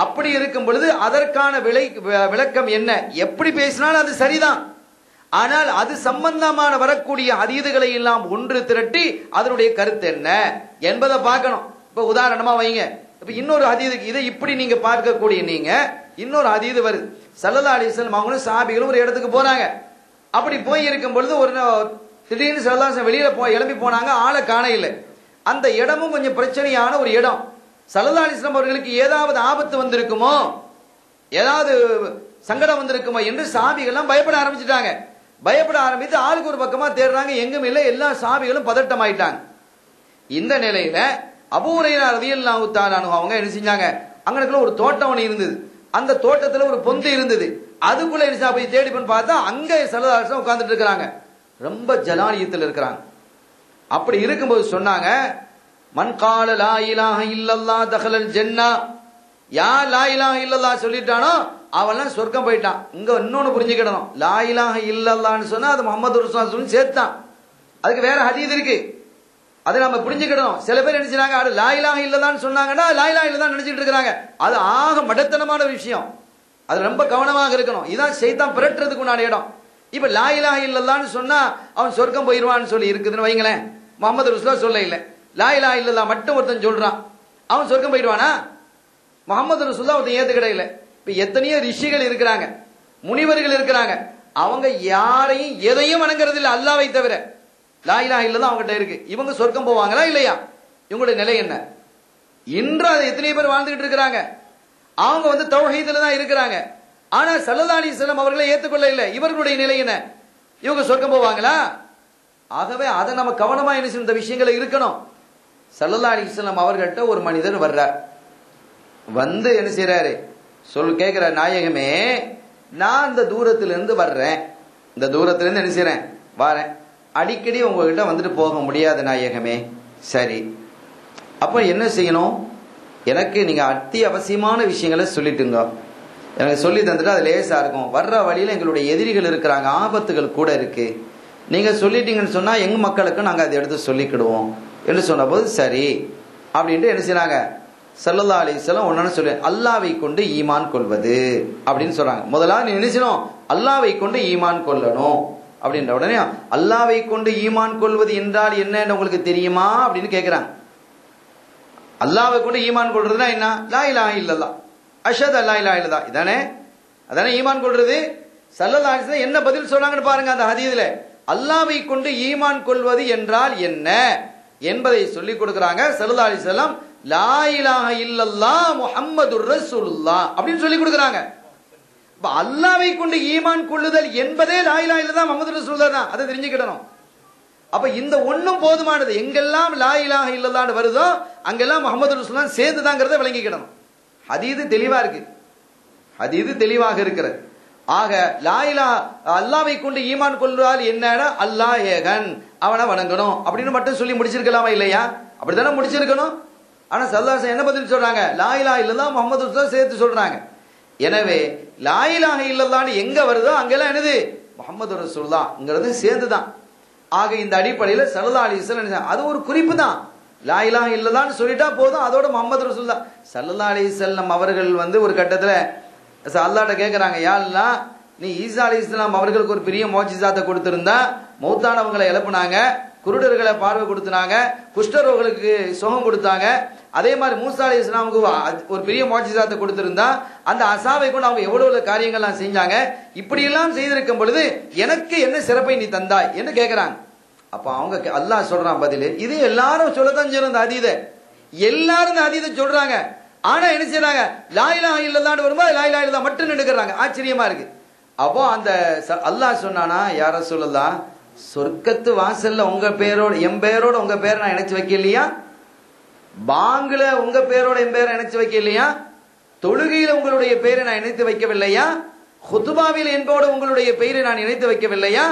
Speaker 1: அப்படி இருக்கும் பொழுது அதற்கான விளக்கம் என்ன? எப்படி பேசினாலும் அது சரிதான். ஆனால் அது சம்பந்தமான வரக்கூடிய ஹதீதுகளை எல்லாம் ஒன்று திரட்டி அதனுடைய கருத்து என்ன என்பதை பார்க்கணும். இப்ப உதாரணமா வைங்க, இப்ப இன்னொரு ஹதீதுக்கு இதை இப்படி நீங்க பார்க்கக்கூடிய நீங்க இன்னொரு ஹதீது வருது. ஸல்லல்லாஹு அலைஹி வஸல்லம் அவங்களும் சஹாபிகளும் ஒரு இடத்துக்கு போறாங்க. அப்படி போய் இருக்கும் பொழுது ஒரு திடீர்னு ஸல்லல்லாஹு அலைஹி வஸல்லம் வெளியில எழும்பி போனாங்க, ஆளை காண இல்லை. அந்த இடமும் கொஞ்சம் பிரச்சனையான ஒரு இடம். ஸல்லல்லாஹு அலைஹி வஸல்லம் அவர்களுக்கு ஏதாவது ஆபத்து வந்திருக்குமோ, ஏதாவது சங்கடம் வந்திருக்குமோ என்று சஹாபிகள்லாம் பயப்பட ஆரம்பிச்சுட்டாங்க. பயப்பட ஆரம்பித்து ஆளுக்கு ஒரு பக்கமா தேடுறாங்க, எங்கும் இல்லை. எல்லா சஹாபிகளும் பதட்டம் ஆயிட்டாங்க. இந்த நிலையில அபூ ஹுரைரா ரலியல்லாஹு தஆலா அன்ஹு அவங்க என்ன செஞ்சாங்க, அங்கனக்குள்ள ஒரு தோட்டம் ஒன்று இருந்தது. அந்த தோட்டத்துல ஒரு பொந்து இருந்தது. அதுக்குள்ள என்ன போய் தேடி பண்ணி பார்த்தா அங்க ஸல்லல்லாஹு அலைஹி வஸல்லம் உட்கார்ந்துட்டு இருக்காங்க, ரொம்ப ஜலாலியத்தில் இருக்கிறாங்க. அப்படி இருக்கும்போது சொன்னாங்க, மன் கால லா இலாஹ இல்லல்லாஹ் தஹலல் ஜன்னah, யார் லா இலாஹ இல்லல்லாஹ் சொல்லிட்டானோ அவன்லாம் சொர்க்கம் போயிட்டான். இங்க இன்னொன்னு புரிஞ்சுக்கிடணும், லா இலாஹ இல்லல்லாஹ்னு சொன்னா அது முஹம்மது ரசூலுல்லாஹ் சொல்லி சேர்த்தான். அதுக்கு வேற ஹதீஸ் இருக்கு, அதை நம்ம புரிஞ்சுக்கிடணும். சில பேர் என்ன செய்றாங்க, அது லா இலாஹ இல்லல்லாஹ்னு சொன்னாங்கன்னா லா இலாஹ இல்லல்லாஹ் நினைச்சிட்டு இருக்காங்க. அது ஆக மடத்தனமான விஷயம். அது ரொம்ப கவனமாக இருக்கணும். இதான் ஷைத்தான் பிரட்டுறதுக்கு உண்டான இடம். இப்ப லா இலாஹ இல்லல்லாஹ்னு சொன்னா அவன் சொர்க்கம் போயிடுவான்னு சொல்லி இருக்குதுன்னு வைங்களேன். முஹம்மது ரசூலுல்லாஹ் சொல்ல இல்லை, லா இலாஹ இல்லல்லாஹ் மட்டும் ஒருத்தன் சொல்றான், அவன் சொர்க்கம் போயிடுவானா? முஹம்மது ரசூலுல்லாஹ் ஒருத்தன் ஏத்துக்கிட இல்லை. இப்ப எத்தனையோ ரிஷிகள் இருக்கிறாங்க, முனிவர்கள் இருக்கிறாங்க, அவங்க யாரையும் எதையும் வணங்குறது இல்லை அல்லாஹ்வை தவிர. லா இலாஹ இல்லல்லாஹ் அவங்ககிட்ட இருக்கு. இவங்க சொர்க்கம் போவாங்களா இல்லையா? இவங்களுடைய நிலை என்ன? இன்று அது எத்தனை பேர் வாழ்ந்துகிட்டு இருக்கிறாங்க. அவங்க தௌஹீதுல தான் இருக்கிறாங்க. ஆனா ஸல்லல்லாஹு அலைஹி வஸல்லம் அவர்களை ஏத்துக்கொள்ள இல்லை. இவர்களுடைய நிலை என்ன? இவங்க சொர்க்கம் போவாங்களா? ஆகவே அதை நம்ம கவனமா என்ன செய்யணும், இந்த விஷயங்களை இருக்கணும். ஸல்லல்லாஹு அலைஹி வஸல்லம் அவர்கள்ட்ட ஒரு மனிதர் வர்றார். வந்து என்ன செய்யறாரு, கேட்கிற, நாயகமே நான் இந்த தூரத்திலிருந்து வர்றேன், இந்த தூரத்திலிருந்து என்ன செய்யறேன், வரேன், அடிக்கடி உங்ககிட்ட வந்துட்டு போக முடியாது நாயகமே. சரி, அப்ப என்ன செய்யணும், எனக்கு நீங்க அத்தியாவசியமான விஷயங்களை சொல்லிட்டுங்க, எனக்கு சொல்லி தந்துட்டு அது லேசா இருக்கும். வர்ற வழியில எங்களுடைய எதிரிகள் இருக்கிறாங்க, ஆபத்துகள் கூட இருக்கு, நீங்க சொல்லிட்டீங்கன்னு சொன்னா எங்க மக்களுக்கு நாங்க அதை எடுத்து சொல்லிக்கிடுவோம் என்று சொன்ன போது சரி அப்படின்ட்டு என்ன செய்யறாங்க, ஸல்லல்லாஹு அலைஹி வஸல்லம் ஒன்னு சொல்லு, அல்லாஹ்வை கொண்டு ஈமான் கொள்வது அப்படின்னு சொல்றாங்க. முதலாவது நீ நினைச்சணும் அல்லாஹ்வை கொண்டு ஈமான் கொள்ளணும் அப்படின்ற உடனே, அல்லாஹ்வை கொண்டு ஈமான் கொள்வது என்றால் என்னன்னு உங்களுக்கு தெரியுமா அப்படின்னு கேட்கிறாங்க. அல்லாஹ்வை கொண்டு ஈமான் கொள்றதுனா என்ன? லா இலாஹ இல்லல்லாஹ் அஷ்ஹது அல்லா இலாஹ இல்லல்லாஹ், இதானே அதானே ஈமான் கொள்றது. ஸல்லல்லாஹு அலைஹி வஸல்லம் என்ன பதில் சொல்றாங்கன்னு பாருங்க அந்த ஹதீஸ்ல. அல்லாஹ்வை கொண்டு ஈமான் கொள்வது என்றால் என்ன என்பதை சொல்லிக் கொடுக்கிறாங்க. ஸல்லல்லாஹு அலைஹி வஸல்லம் லா இலாஹ இல்லல்லாஹ் முஹம்மதுர் ரசூலுல்லாஹ் அப்படின்னு சொல்லி கொடுக்குறாங்க. அல்லாஹ்வை கொண்டு ஈமான் கொள்ளுதல் என்பதே லா இலாஹ இல்லல்லாஹ் முஹம்மதுர் ரசூலுல்லாஹ் தான். அதை தெரிஞ்சுக்கிடணும். அப்ப இந்த ஒண்ணும் போதுமானது. எங்கெல்லாம் லா இலாஹ இல்லல்லாஹ்னு வருதோ அங்கெல்லாம் முஹம்மது ரசூலுல்லாஹ் சேர்ந்துதாங்கிறத விளங்கிக்கிடணும். ஹதீது தெளிவா இருக்கு, ஹதீது தெளிவாக இருக்கிறது. ஆக லா இலாஹ அல்லாஹ்வை கொண்டு ஈமான் கொள்றால் என்னன்னா அல்லாஹ் ஏகன், அவனை வணங்கணும் அப்படின்னு மட்டும் சொல்லி முடிச்சிருக்கலாமா இல்லையா? அப்படித்தானே முடிச்சிருக்கணும். ஆனா ஸல்லல்லாஹு அலைஹி வஸல்லம் என்ன பதில் சொல்றாங்க, லா இலாஹ இல்லல்லாஹ் முஹம்மது ரசூலுல்லாஹ் சேர்த்து சொல்றாங்க. எனவே லா இலாஹ இல்லல்லாஹ்னு எங்க வருதோ அங்கெல்லாம் என்னது, முஹம்மது ரசூலுல்லாஹ்ங்கிறது சேர்ந்துதான். ஆக இந்த அடிப்படையில் ஸல்லல்லாஹு அலைஹி வஸல்லம் அது ஒரு குறிப்பு தான். லா இலாஹ இல்லல்லாஹ்னு சொல்லிட்டா போதும், அதோட முஹம்மது ரசூலுல்லாஹ். ஸல்லல்லாஹு அலைஹி வஸல்லம் அவர்கள் ஒரு கட்டத்துல அல்லாஹ்ட்ட கேட்கறாங்க, யா அல்லாஹ், நீ ஈசா அலைஹிஸ்ஸலாம் அவர்களுக்கு ஒரு பெரிய மோஜிசாத்தை கொடுத்திருந்தா, மௌத்தானவங்களை எழுப்புனாங்க, குருடர்களை பார்வை கொடுத்தாங்க, குஷ்டரோகளுக்கு சுகம் கொடுத்தாங்க, அதே மாதிரி மூசா அலைஹிஸ்ஸலாமுக்கு ஒரு பெரிய முஅஜிசாத்தை கொடுத்திருந்தா அந்த அசாவை கொண்டு அவங்க எவ்வளவு காரியங்கள்லாம் செஞ்சாங்க. இப்படி எல்லாம் செய்திருக்கும் பொழுது எனக்கு என்ன சிறப்பை நீ தந்தாய் என்று கேட்கிறாங்க. அப்ப அவங்க அல்லாஹ் சொல்றான் பதில், இது எல்லாரும் சொல்லத்தான் செய்யணும். இந்த ஹதீஸை எல்லாரும் இந்த ஹதீஸை சொல்றாங்க. ஆனா என்ன செய்யறாங்க, லா இலாஹ இல்லல்லாஹ்னு வரும்போது லா இலாஹ இல்லல்லாஹ் மட்டும் நின்னுக்கறாங்க. ஆச்சரியமா இருக்கு. அப்போ அந்த அல்லாஹ் சொன்னானா, யா ரசூலல்லாஹ், சொர்க்கத்து வாசல்ல உங்க பேரோட என் பேரோட உங்க பேரை நான் இணைச்சு வைக்கலையா? பாங்குல உங்க பேரோட என் பேரை இணைச்சு வைக்கலையா? தொழுகையில உங்களுடைய பெயரை நான் இணைத்து வைக்கவில்லையா? ஹுதுபாவில் என்போடு உங்களுடைய பெயரை நான் இணைத்து வைக்கவில்லையா?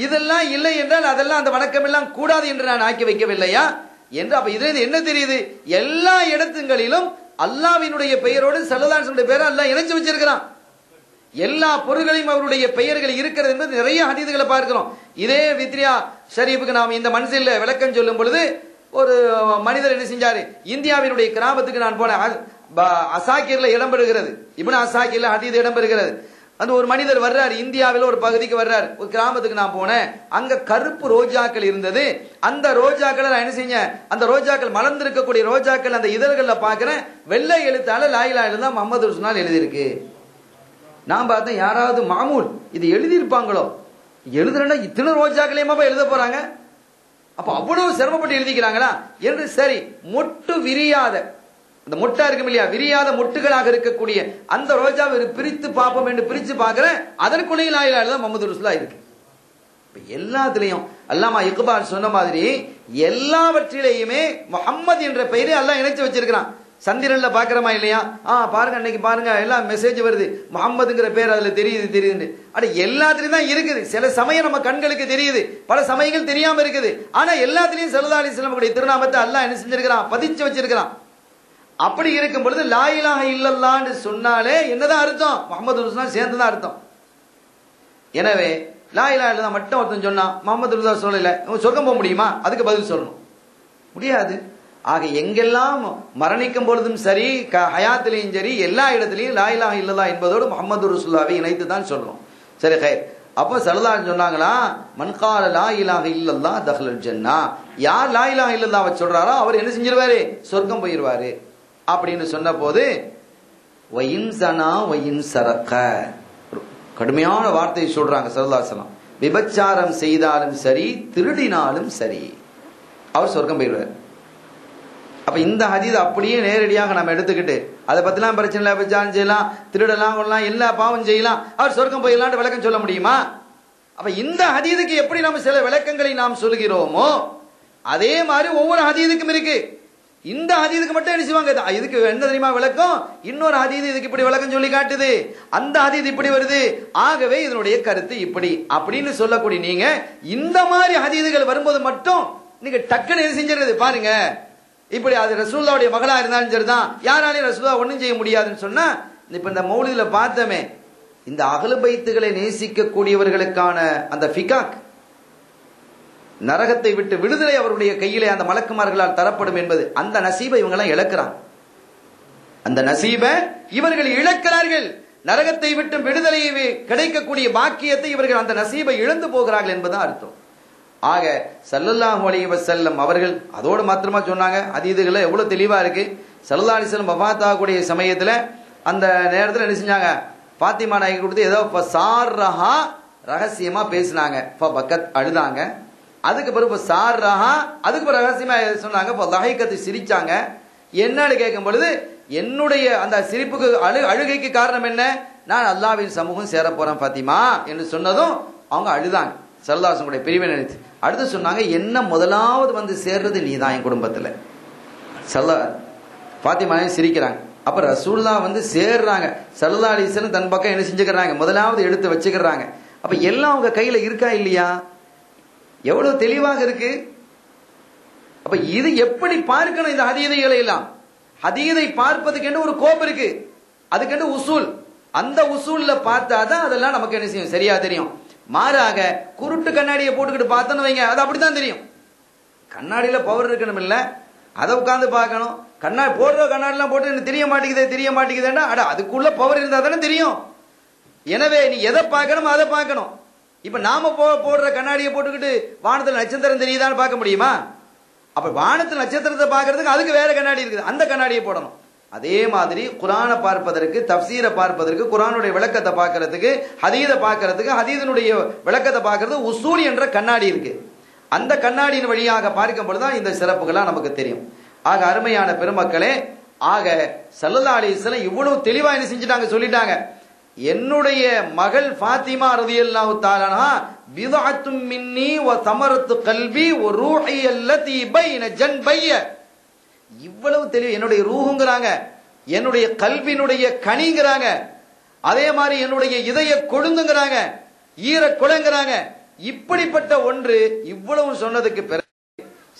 Speaker 1: இதெல்லாம் இல்லை என்றால் அதெல்லாம் அந்த வணக்கம் எல்லாம் கூடாது என்று நான் ஆக்கி வைக்கவில்லையா என்று. அப்ப இதுல என்ன தெரியுது, எல்லா இடத்துங்களிலும் அல்லாஹ்வினுடைய பெயரோடு ஸல்லல்லாஹு அலைஹி வஸல்லம் பெயரை அல்லாஹ் இணைச்சு வச்சிருக்கிறான். எல்லா பொருள்களையும் அவருடைய பெயர்கள் இருக்கிறது என்பது நிறைய ஹதீதுகளை பார்க்கிறோம். இதே வித்ரியா ஷரீஃபுக்கு நாம் இந்த மன்சில் விளக்கம் சொல்லும் பொழுது ஒரு மனிதர் என்ன செஞ்சாரு, இந்தியாவினுடைய கிராமத்துக்கு நான் போனேன். அசாக்கிர்ல இடம்பெறுகிறது, இப்னு அசாக்கிர்ல ஹதீது இடம்பெறுகிறது. அந்த ஒரு மனிதர் வர்றாரு, இந்தியாவில் ஒரு பகுதிக்கு வர்றாரு, ஒரு கிராமத்துக்கு நான் போனேன். அங்க கருப்பு ரோஜாக்கள் இருந்தது. அந்த ரோஜாக்களை நான் என்ன செஞ்சேன், அந்த ரோஜாக்கள் மலர்ந்திருக்கக்கூடிய ரோஜாக்கள் அந்த இதழ்கள்ல பாக்குறேன், வெள்ளை எழுத்தால லா இலாஹ இல்லல்லாஹ் முஹம்மது ரசூலுல்லாஹ் எழுதியிருக்கு. நான் பார்த்தேன், யாராவது மாமூல் இது எழுதியிருப்பாங்களோ, எழுதுறேன்னா இத்தனை ரோஜாக்களையுமா எழுத போறாங்க, அப்ப அவ்வளவு சிரமப்பட்டு எழுதிக்கிறாங்களா என்று. சரி, மொட்டு விரியாத அந்த மொட்டா இருக்கும் இல்லையா, விரியாத மொட்டுகளாக இருக்கக்கூடிய அந்த ரோஜாவை பிரித்து பார்ப்போம் என்று பிரிச்சு பார்க்கிறேன், அதற்குள்ளே லா இலாஹ இல்லல்லாஹ் முஹம்மது ரசூலுல்லாஹ் இருக்கு. எல்லாத்திலையும் அல்லாமா இக்பால் சொன்ன மாதிரி எல்லாவற்றிலேயுமே முஹம்மது என்ற பெயரை அல்லாஹ் இணைச்சு வச்சிருக்கிறான். சந்திரன்ல பாக்குறமா இல்லையா, பாருங்க அன்னைக்கு பாருங்க எல்லாம் மெசேஜ் வருது, முஹம்மதுங்கிற பேர் அதுல தெரியுது. அட எல்லாத்துலயும் தான் இருக்குது. சில சமயம் நம்ம கண்களுக்கு தெரியுது, பல சமயங்கள் தெரியாம இருக்குது. ஆனா எல்லாத்திலையும் ஸல்லல்லாஹு அலைஹி வஸல்லம் திருநாமத்தை அல்லாஹ் என்ன செஞ்சிருக்கிறான், பதிச்சு வச்சிருக்கிறான். அப்படி இருக்கும் பொழுது லா இலாஹ இல்லல்லாஹ்னு சொன்னாலே என்னதான் அர்த்தம், முஹம்மது ரசூலுல்லாஹ் சேர்ந்துதான் அர்த்தம். எனவே லா இலாஹ இல்லல்லாஹ் மட்டும் ஒருத்தன் சொன்னா முஹம்மது ரசூலுல்லாஹ் சொல்லல, சொர்க்கம் போக முடியுமா? அதுக்கு பதில் சொல்லணும், முடியாது. ஆக எங்கெல்லாம் மரணிக்கும் பொழுதும் சரி, ஹயாத்திலையும் சரி, எல்லா இடத்திலையும் லா இலாஹ இல்லல்லாஹ் என்பதோடு முஹம்மது ரசூலுல்லாஹ்வை இணைத்து தான் சொல்றோம். சரி, ஹைர். அப்ப ஸல்லல்லாஹு அலைஹி சொன்னாங்களா, மன் கால லா இலாஹ இல்லல்லாஹ் தஹலல் ஜன்னah, யார் லா இலாஹ இல்லல்லாஹ்வை சொல்றாரோ அவர் என்ன செஞ்சிருவாரு, சொர்க்கம் போயிருவாரு அப்படின்னு சொன்ன போது வயின் ஸனா வயின் சரக, கடுமையான வார்த்தையை சொல்றாங்க ஸல்லல்லாஹு அலைஹி வஸல்லம். விபச்சாரம் செய்தாலும் சரி, திருடினாலும் சரி, அவர் சொர்க்கம் போயிருவார். அப்ப இந்த ஹதீஸ் அப்படியே நேரடியாக நம்ம எடுத்துக்கிட்டு அதை பத்திலாம் பிரச்சனை இல்லை, விபச்சாரம் செய்யலாம், திருடலாம், கொள்ளலாம், எல்லா பாவம் செய்யலாம், அவர் சொர்க்கம் போயிடலான்னு விளக்கம் சொல்ல முடியுமா? அப்ப இந்த ஹதீதுக்கு எப்படி நம்ம சில விளக்கங்களை நாம் சொல்கிறோமோ அதே மாதிரி ஒவ்வொரு ஹதீதுக்கும் இருக்கு. இந்த ஹதீதுக்கு மட்டும் என்ன செய்வாங்க, இதுக்கு என்ன தெரியுமா விளக்கம், இன்னொரு ஹதீது இதுக்கு இப்படி விளக்கம் சொல்லி காட்டுது, அந்த ஹதீது இப்படி வருது, ஆகவே இதனுடைய கருத்து இப்படி அப்படின்னு சொல்லக்கூடிய நீங்க இந்த மாதிரி ஹதீதுகள் வரும்போது மட்டும் நீங்க டக்குன்னு எது செஞ்சிருது பாருங்க. இப்படி அது ரசூலுல்லாஹ்வுடைய மகளா இருந்தாலும் சரிதான், யாராலையும் ரசூலுல்லாஹ் ஒன்றும் செய்ய முடியாதுன்னு சொன்னா, இப்ப இந்த மௌலிதுல பார்த்தமே இந்த அஹ்லு பைத்துகளை நேசிக்கக்கூடியவர்களுக்கான அந்த ஃபிகாக், நரகத்தை விட்டு விடுதலை அவருடைய கையிலே அந்த மலக்குமார்களால் தரப்படும் என்பது, அந்த நசீபை இவங்க எல்லாம் இழக்கிறாங்க. அந்த நசீபை இவர்கள் இழக்கிறார்கள். நரகத்தை விட்டு விடுதலையை கிடைக்கக்கூடிய பாக்கியத்தை இவர்கள் அந்த நசீபை இழந்து போகிறார்கள் என்பதுதான் அர்த்தம். ஆக ஸல்லல்லாஹு அலைஹி வஸல்லம் அவர்கள் அதோடு மாத்திரமா சொன்னாங்க. ஹதீதுகளை எவ்வளவு தெளிவா இருக்கு. ஸல்லல்லாஹு அலைஹி வஸல்லம் வஃபாத் ஆகக்கூடிய சமயத்துல அந்த நேரத்தில் என்ன செஞ்சாங்க, ஃபாத்திமா நாயகி கொடுத்து ஏதோ ஃபசார்ரஹா ரகசியமா பேசினாங்க, ஃபபக்கத் அழுதாங்க. அதுக்கு பிறகு சார்ரஹா அதுக்கு பிறகு ரகசியமா சொன்னாங்க, லஹைகத்து சிரிச்சாங்க. என்னன்னு கேட்கும் பொழுது என்னுடைய அந்த சிரிப்புக்கு அழுகைக்கு காரணம் என்ன, நான் அல்லாஹ்வின் சமூகம் சேர போறேன் ஃபாத்திமா என்று சொன்னதும் அவங்க அழுதாங்க. ஸல்லல்லாஹு அலைஹி வஸல்லம் பிரிவை நினைத்து அடுத்து சொன்னாங்க, என்ன முதலாவது வந்து சேர்றது நீ தான் என் குடும்பத்துல. ஃபாத்திமா சிரிக்கிறாங்க. அப்ப ரசூலுல்லாஹ் வந்து சேர்றாங்க. ஸல்லல்லாஹு அலைஹி வஸல்லம் தன் பக்கம் என்ன செஞ்சுக்கிறாங்க, முதலாவது எடுத்து வச்சுக்கிறாங்க. அப்ப எல்லாம் அவங்க கையில இருக்கா இல்லையா, எவ்வளவு தெளிவாக இருக்கு. அப்ப இது எப்படி பார்க்கணும் இந்த ஹதீதுகளை எல்லாம். ஹதீதை பார்ப்பதுக்கு ஒரு கோப்பு இருக்கு, அதுக்கு உசூல், அந்த உசூல்ல பார்த்தாதான் அதெல்லாம் நமக்கு என்ன செய்யும், சரியா தெரியும். மாறாக குருட்டு கண்ணாடியை போட்டுக்கிட்டு பார்த்தோன்னு வைங்க, அது அப்படித்தான் தெரியும். கண்ணாடியில பவர் இருக்கணும் இல்ல, அதை உட்கார்ந்து பார்க்கணும். கண்ணாடி போடுற கண்ணாடிலாம் போட்டு எனக்கு தெரிய மாட்டேங்குதுன்னா அட அதுக்குள்ள பவர் இருந்தா தானே தெரியும். எனவே நீ எதை பார்க்கணும் அதை பார்க்கணும். இப்ப நாம போடுற கண்ணாடியை போட்டுக்கிட்டு வானத்துல நட்சத்திரம் தெரியுதான்னு பார்க்க முடியுமா? அப்ப வானத்தில் நட்சத்திரத்தை பார்க்கறதுக்கு அதுக்கு வேற கண்ணாடி இருக்குது, அந்த கண்ணாடியை போடணும். அதே மாதிரி குர்ஆனை பார்ப்பதற்கு, தஃப்சீரை பார்ப்பதற்கு, குர்ஆனுடைய விளக்கத்தை பார்க்கறதுக்கு, ஹதீஸை பார்க்கறதுக்கு, ஹதீஸினுடைய விளக்கத்தை பார்க்கறது உசூல் என்ற கண்ணாடி இருக்கு. அந்த கண்ணாடியின் வழியாக பார்க்கும் பொழுதுதான் இந்த சிறப்புகள்லாம் நமக்கு தெரியும். ஆக அருமையான பெருமக்களே, ஆக ஸல்லல்லாஹு அலைஹி வஸல்லம் இவ்வளவு தெளிவா என்ன செஞ்சிட்டாங்க, சொல்லிட்டாங்க. என்னுடைய மகள் ஃபாத்திமா ரலியல்லாஹு தஆலா அன்ஹா பிதஅத்தும் மின்னி வ தமரத்து கல்பி வ ரூஹி அல்லதி பைன ஜன்பைய. இவ்வளவு தெளிவு. என்னுடைய ரூஹுங்கறாங்க, என்னுடைய கல்வினுடைய கனிங்கறாங்க, அதே மாதிரி என்னுடைய இதய கொழுந்துங்கறாங்க, ஈர குளங்கறாங்க. இப்படிப்பட்ட ஒன்று இவ்வளவு சொன்னதுக்கு பிறகு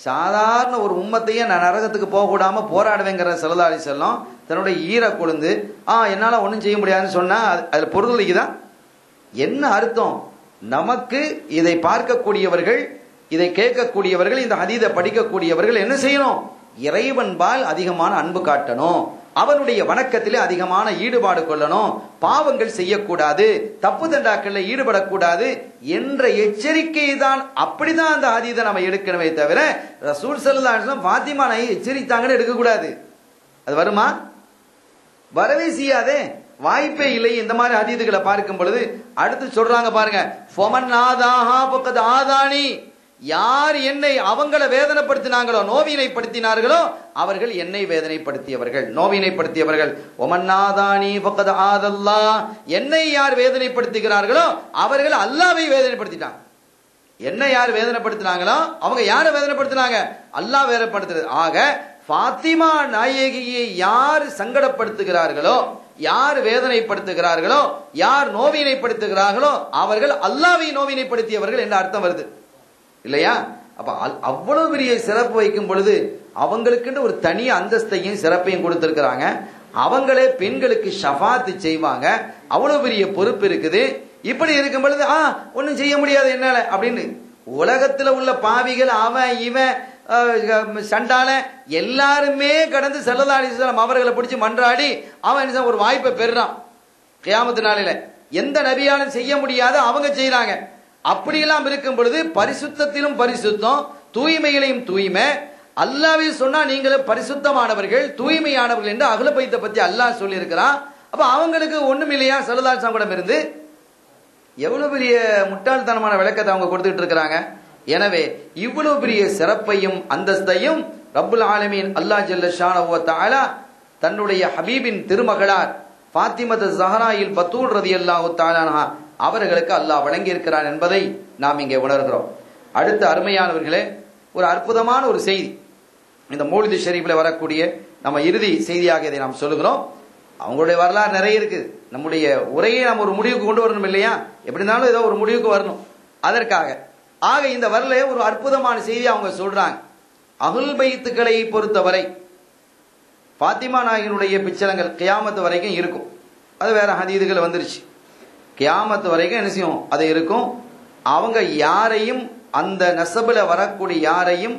Speaker 1: சாதாரண ஒரு உம்மத்தையே நான் நரகத்துக்கு போக கூடாம போராடுவேங்கிற ஸல்லல்லாஹு அலைஹி வஸல்லம் தன்னுடைய ஈர கொழுந்து என்னால ஒன்றும் செய்ய முடியாதுன்னு சொன்னா அதுல பொருளுக்குதான் என்ன அர்த்தம்? நமக்கு இதை பார்க்கக்கூடியவர்கள், இதை கேட்கக்கூடியவர்கள், இந்த ஹதீஸை படிக்கக்கூடியவர்கள் என்ன செய்யணும்? இறைவன்பால் அதிகமான அன்பு காட்டணும், அவனுடைய வணக்கத்திலே அதிகமான ஈடுபாடு கொள்ளணும், பாவங்கள் செய்யக்கூடாது, தப்பு தண்டாக்கள்ல ஈடுபடக்கூடாது என்ற எச்சரிக்கை தான். அப்படிதான் அந்த ஹதீஸை நம்ம எடுக்கணுமே தவிர ரசூல் ஸல்லல்லாஹு அலைஹி வஸல்லம் ஃபாத்திமா நாயை எச்சரித்தாங்கன்னு எடுக்கக்கூடாது. அது வருமா? வரவே செய்யாதே, வாய்ப்பே இல்லை. இந்த மாதிரி ஹதீதுகளை பார்க்கும் பொழுது அடுத்து சொல்றாங்க பாருங்க, ஃபமன் ஆதாஹா ஃபகத் ஆதானி. யார் என்னை அவங்கள வேதனைப்படுத்தினாங்களோ, நோவினைப்படுத்தினார்களோ அவர்கள் என்னை வேதனைப்படுத்தியவர்கள், நோவினைப்படுத்தியவர்கள். ஒமன்னாதானி ஃபகத் ஆதல்லாஹ். என்னை யார் வேதனைப்படுத்துகிறார்களோ அவர்கள் அல்லாஹ்வை வேதனைப்படுத்திட்டாங்க. என்ன யார் வேதனைப்படுத்தினாங்களோ அவங்க யாரை வேதனைப்படுத்தினாங்க? அல்லாஹ் வேதனைப்படுத்துறது. ஆக ஃபாத்திமா நாயகியை யார் சங்கடப்படுத்துகிறார்களோ, யார் வேதனைப்படுத்துகிறார்களோ, யார் நோவினைப்படுத்துகிறார்களோ அவர்கள் அல்லாஹ்வை நோவினைப்படுத்தியவர்கள் என்ற அர்த்தம் வருது இல்லையா? அப்ப அவ்வளவு பெரிய சிறப்பு வைக்கும் பொழுது அவங்களுக்குன்னு ஒரு தனி அந்தஸ்தையும் சிறப்பையும் கொடுத்திருக்கிறாங்க. அவங்களே பெண்களுக்கு ஷஃபாத் செய்வாங்க, அவ்வளவு பெரிய பொறுப்பு இருக்குது. இப்படி இருக்கும் பொழுது ஒன்னும் செய்ய முடியாது என்னால அப்படின்னு உலகத்துல உள்ள பாவிகள், அவன் இவன் சண்டால எல்லாருமே கடந்து ஸல்லல்லாஹு அலைஹி வஸல்லம் அவர்களை பிடிச்சு மன்றாடி அவன் ஒரு வாய்ப்பை பெறுறான். கியாமத்து நாளில எந்த நபியாலும் செய்ய முடியாத அவங்க செய்யறாங்க. அப்படியெல்லாம் இருக்கும் பொழுது பரிசுத்தத்திலும் பரிசுத்தம், தூய்மைகளையும் தூய்மை. அல்லாஹ்வே சொன்னா நீங்களும் பரிசுத்தமானவர்கள், தூய்மையானவர்கள் என்று அஹ்ல பைத்தை பத்தி அல்லாஹ் சொல்லி இருக்கிறான். அப்ப அவங்களுக்கு ஒண்ணும் இல்லையா ஸல்லல்லாஹு அலைஹி வஸல்லம் இருந்து? எவ்வளவு பெரிய முட்டாள்தனமான விளக்கத்தை அவங்க கொடுத்துட்டு இருக்கிறாங்க. எனவே இவ்வளவு பெரிய சிறப்பையும் அந்தஸ்தையும் ரப்புல் ஆலமீன் அல்லாஹ் ஜல்ல ஷானஹு வ தஆலா தன்னுடைய ஹபீபின் திருமகளார் ஃபாத்திமத்து ஸஹராயில் பத்தூல் ரலியல்லாஹு தஆலா அன்ஹா அவர்களுக்கு அல்லாஹ் வழங்கி இருக்கிறான் என்பதை நாம் இங்கே உணர்கிறோம். அடுத்த அருமையானவர்களே, ஒரு அற்புதமான ஒரு செய்தி இந்த மௌலிது ஷரீஃப்ல வரக்கூடிய நம்ம இறுதி செய்தியாக இதை நாம் சொல்லுகிறோம். அவங்களுடைய வரலாறு நிறைய இருக்கு. நம்முடைய உரையை நாம் ஒரு முடிவுக்கு கொண்டு வரணும் இல்லையா? எப்படி இருந்தாலும் ஏதோ ஒரு முடிவுக்கு வரணும். அதற்காக இந்த வரல ஒரு அற்புதமான செய்தி அவங்க சொல்றாங்க. அஹ்ல் பைத்துக்களை பொறுத்தவரை ஃபாத்திமா நாயகினுடைய பிச்சலங்கள் கியாமத்து வரைக்கும் இருக்கும். அது வேற ஹதீதுகள் வந்துருச்சு. கியாமத்து வரைக்கும் என்ன செய்யும்? அது இருக்கும். அவங்க யாரையும், அந்த நசபுல வரக்கூடிய யாரையும்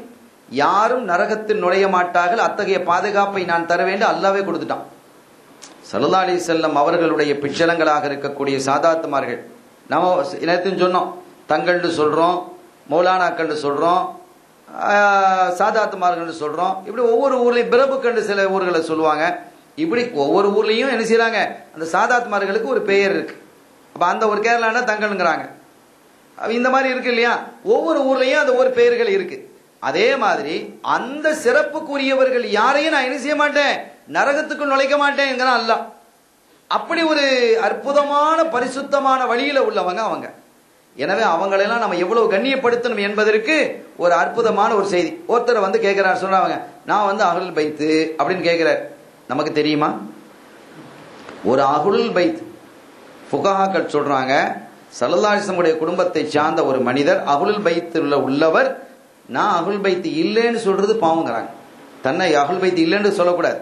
Speaker 1: யாரும் நரகத்தில் நுழைய மாட்டார்கள். அத்தகைய பாதுகாப்பை நான் தர வேண்டும் அல்லாஹ்வே கொடுத்துட்டான். ஸல்லல்லாஹு அலைஹி வஸல்லம் அவர்களுடைய பிச்சலங்களாக இருக்கக்கூடிய சாதாத்துமார்கள், நம்ம நேரத்தையும் சொன்னோம், தங்கள்னு சொல்றோம், மௌலானாக்கள்னு சொல்றோம், சாதாத்துமார்கள் சொல்றோம். இப்படி ஒவ்வொரு ஊர்லயும் பிரபுக்கண்டு சில ஊர்களை சொல்லுவாங்க. இப்படி ஒவ்வொரு ஊர்லயும் என்ன செய்யறாங்க? அந்த சாதாத்துமார்களுக்கு ஒரு பெயர் இருக்கு. அப்ப அந்த ஒரு கேரளானா தங்கள்ங்கிறாங்க. இந்த மாதிரி இருக்கு இல்லையா? ஒவ்வொரு ஊர்லயும் அந்த ஒரு பெயர்கள் இருக்கு. அதே மாதிரி அந்த சிறப்புக்குரியவர்கள் யாரையும் நான் என்ன செய்ய மாட்டேன், நரகத்துக்குள் நுழைக்க மாட்டேன் அல்லாஹ். அப்படி ஒரு அற்புதமான பரிசுத்தமான வழியில உள்ளவங்க அவங்க. எனவே அவங்களெல்லாம் நம்ம எவ்வளவு கண்ணியப்படுத்தணும் என்பதற்கு ஒரு அற்புதமான ஒரு செய்தி. ஒருத்தர் வந்து கேட்கிறார், சொல்றாங்க நான் வந்து அஹ்லுல் பைத் அப்படின்னு கேட்கிறார். நமக்கு தெரியுமா? ஒரு அஹ்லுல் பைத் ஃபுகஹாக்கள் சொல்றாங்க, ஸல்லல்லாஹு அலைஹி வஸல்லம் குடும்பத்தை சார்ந்த ஒரு மனிதர் அஹ்லுல் பைத்தில் உள்ளவர் நான் அஹ்லுல் பைத் இல்லைன்னு சொல்றது பாவங்கிறாங்க. தன்னை அஹ்லுல் பைத் இல்லைன்னு சொல்லக்கூடாது.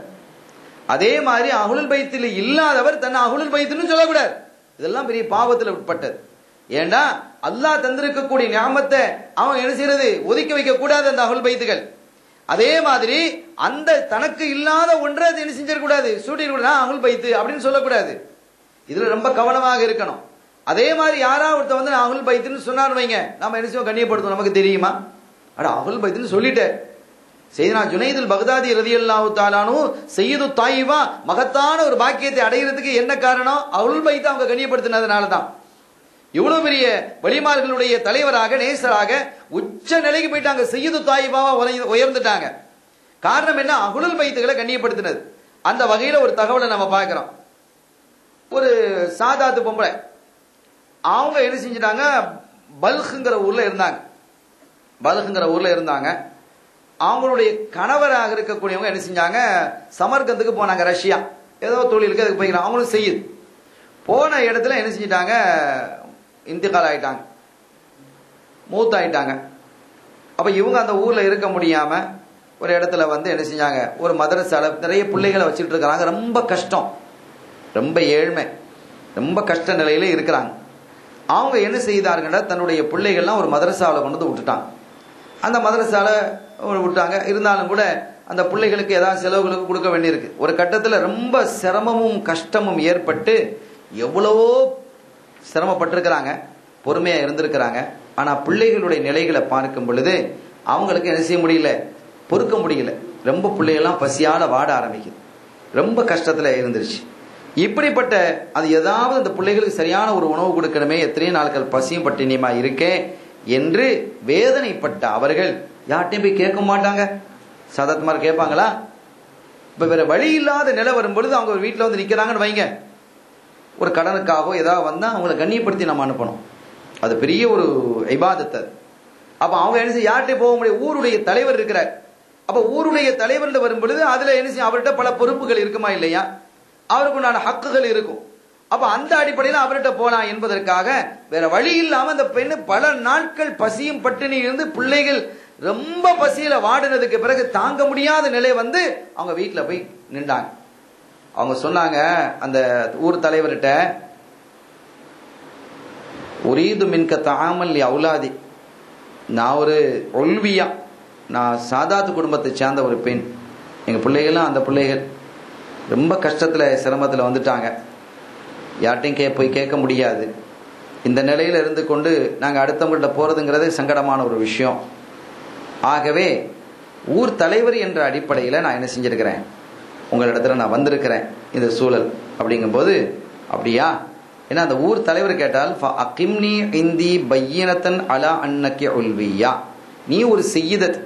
Speaker 1: அதே மாதிரி அஹ்லுல் பைத்தில் இல்லாதவர் தன்னை அஹ்லுல் பைத்னு சொல்லக்கூடாது. இதெல்லாம் பெரிய பாவத்தில் உட்பட்டது. ஏண்டா அல்லாஹ் தந்திருக்கக்கூடிய நியாமத்தை அவன் என்ன செய்யறது? ஒதுக்கி வைக்க கூடாது அந்த அஹ்லுல் பைத்துகள். அதே மாதிரி அந்த தனக்கு இல்லாத ஒன்றை என்ன செஞ்சிடக்கூடாது, சூட்டிடக்கூடாது. அஹ்லுல் பைத் அப்படின்னு சொல்லக்கூடாது. இதுல ரொம்ப கவனமாக இருக்கணும். அதே மாதிரி யாராவது ஒருத்தர் வந்து அஹ்லுல் பைத்னு சொன்னார் வைங்க, நம்ம என்ன செய்வோம்? கண்ணியப்படுத்துவோம். நமக்கு தெரியுமா? அட அஹ்லுல் பைத்னு சொல்லிட்டேன், செய்தனா ஜுனைதுல் பக்தாதி ரலியல்லாஹு தஆலா அன்ஹு சையது தாயிபா மகத்தான ஒரு பாக்கியத்தை அடைகிறதுக்கு என்ன காரணம்? அஹ்லுல் பைத் அவங்க கண்ணியப்படுத்தினதுனால தான். இவ்வளவு பெரிய வலிமார்களுடைய தலைவராக நேசராக உச்ச நிலைக்கு போயிட்டாங்க. சையது தாயிபாவா உயர்ந்துட்டாங்க. காரணம் என்ன? அஹ்லுல் பைத்துகளை கண்ணியப்படுத்தினது. அந்த வகையில ஒரு தகவலை நம்ம பார்க்கிறோம். ஒரு சாதாத்து பொம்பளை அவங்க என்ன செஞ்சிட்டாங்க, பல்குங்கிற ஊர்ல இருந்தாங்க. அவங்களுடைய கணவராக இருக்கக்கூடியவங்க என்ன செஞ்சாங்க, சமர்கந்துக்கு போனாங்க. ரஷ்யா ஏதோ தொழிலுக்கு அதுக்கு போய்க்கிறாங்க. அவங்களும் செய்யுது. போன இடத்துல என்ன செஞ்சிட்டாங்க, இந்திகால் ஆயிட்டாங்க, மூத்தாயிட்டாங்க. அப்ப இவங்க அந்த ஊர்ல இருக்க முடியாம ஒரு இடத்துல வந்து என்ன செஞ்சாங்க, ஒரு மதரசால நிறைய பிள்ளைகளை வச்சுட்டு இருக்கிறாங்க. ரொம்ப கஷ்டம், ரொம்ப ஏழ்மை, ரொம்ப கஷ்ட நிலையில இருக்கிறாங்க. அவங்க என்ன செய்தார்கள், தன்னுடைய பிள்ளைகள்லாம் ஒரு மதரசாவில் கொண்டு வந்து விட்டுட்டாங்க. அந்த மதரசால விட்டாங்க. இருந்தாலும் கூட அந்த பிள்ளைகளுக்கு ஏதாவது செலவுகளுக்கு கொடுக்க வேண்டியிருக்கு. ஒரு கட்டத்தில் ரொம்ப சிரமமும் கஷ்டமும் ஏற்பட்டு எவ்வளவோ சிரமப்பட்டிருக்கிறாங்க, பொறுமையா இருந்திருக்கிறாங்க. ஆனா பிள்ளைகளுடைய நிலைகளை பார்க்கும் பொழுது அவங்களுக்கு என்ன செய்ய முடியல, பொறுக்க முடியல. ரொம்ப பிள்ளைகள்லாம் பசியால வாட ஆரம்பிக்குது, ரொம்ப கஷ்டத்துல இருந்துருச்சு. இப்படிப்பட்ட அது ஏதாவது அந்த பிள்ளைகளுக்கு சரியான ஒரு உணவு கொடுக்கணுமே, எத்தனையோ நாட்கள் பசியும் பட்டினியுமா இருக்கேன் என்று வேதனைப்பட்ட அவர்கள் யார்ட்டையும் போய் கேட்க மாட்டாங்க. சாதாரணமாக கேட்பாங்களா? இப்ப வேற வழி இல்லாத நிலை வரும் பொழுது அவங்க ஒரு வீட்டில் வந்து நிக்கிறாங்கன்னு வைங்க, ஒரு கடனுக்காகவோ ஏதாவது வந்தா அவங்களை கண்ணியப்படுத்தி நம்ம அனுப்பணும். அது பெரிய ஒரு இபாதத். அப்ப அவங்க என்ன செய்ய, யார்கிட்ட போக முடியும்? ஊருடைய தலைவர் இருக்கிறார். அப்ப ஊருடைய தலைவர் வரும் பொழுது அதுல என்ன செய்யும், அவர்கிட்ட பல பொறுப்புகள் இருக்குமா இல்லையா, அவருக்கு உண்டான ஹக்குகள் இருக்கும். அப்ப அந்த அடிப்படையில் அவர்கிட்ட போலாம் என்பதற்காக வேற வழி இல்லாம அந்த பெண்ணு பல நாட்கள் பசியும் பட்டினி இருந்து பிள்ளைகள் ரொம்ப பசியில வாடினதுக்கு பிறகு தாங்க முடியாத நிலை வந்து அவங்க வீட்டுல போய் நின்றாங்க. அவங்க சொன்னாங்க அந்த ஊர் தலைவர்கிட்ட, உரீது மின்க தஆமல் லி அவுலாதி, நான் ஒரு ஒல்வியா, நான் சாதாத்து குடும்பத்தை சேர்ந்த ஒரு பெண், எங்க பிள்ளைகள்லாம் அந்த பிள்ளைகள் ரொம்ப கஷ்டத்துல சிரமத்துல வந்துட்டாங்க, யார்ட்டையும் போய் கேட்க முடியாது. இந்த நிலையில இருந்து கொண்டு நாங்க அடுத்தவங்கள்ட்ட போறதுங்கிறதே சங்கடமான ஒரு விஷயம். ஆகவே ஊர் தலைவர் என்ற அடிப்படையில் நான் என்ன செஞ்சிருக்கிறேன், உங்களிடத்துல நான் வந்திருக்கிறேன் இந்த சூழல். அப்படிங்கும்போது அப்படியா, ஏன்னா அந்த ஊர் தலைவர் கேட்டால் அகிம்னி இந்தி பையினத்தன் அலா அன்னக்கி உல்வியா, நீ ஒரு செய்யிதத்,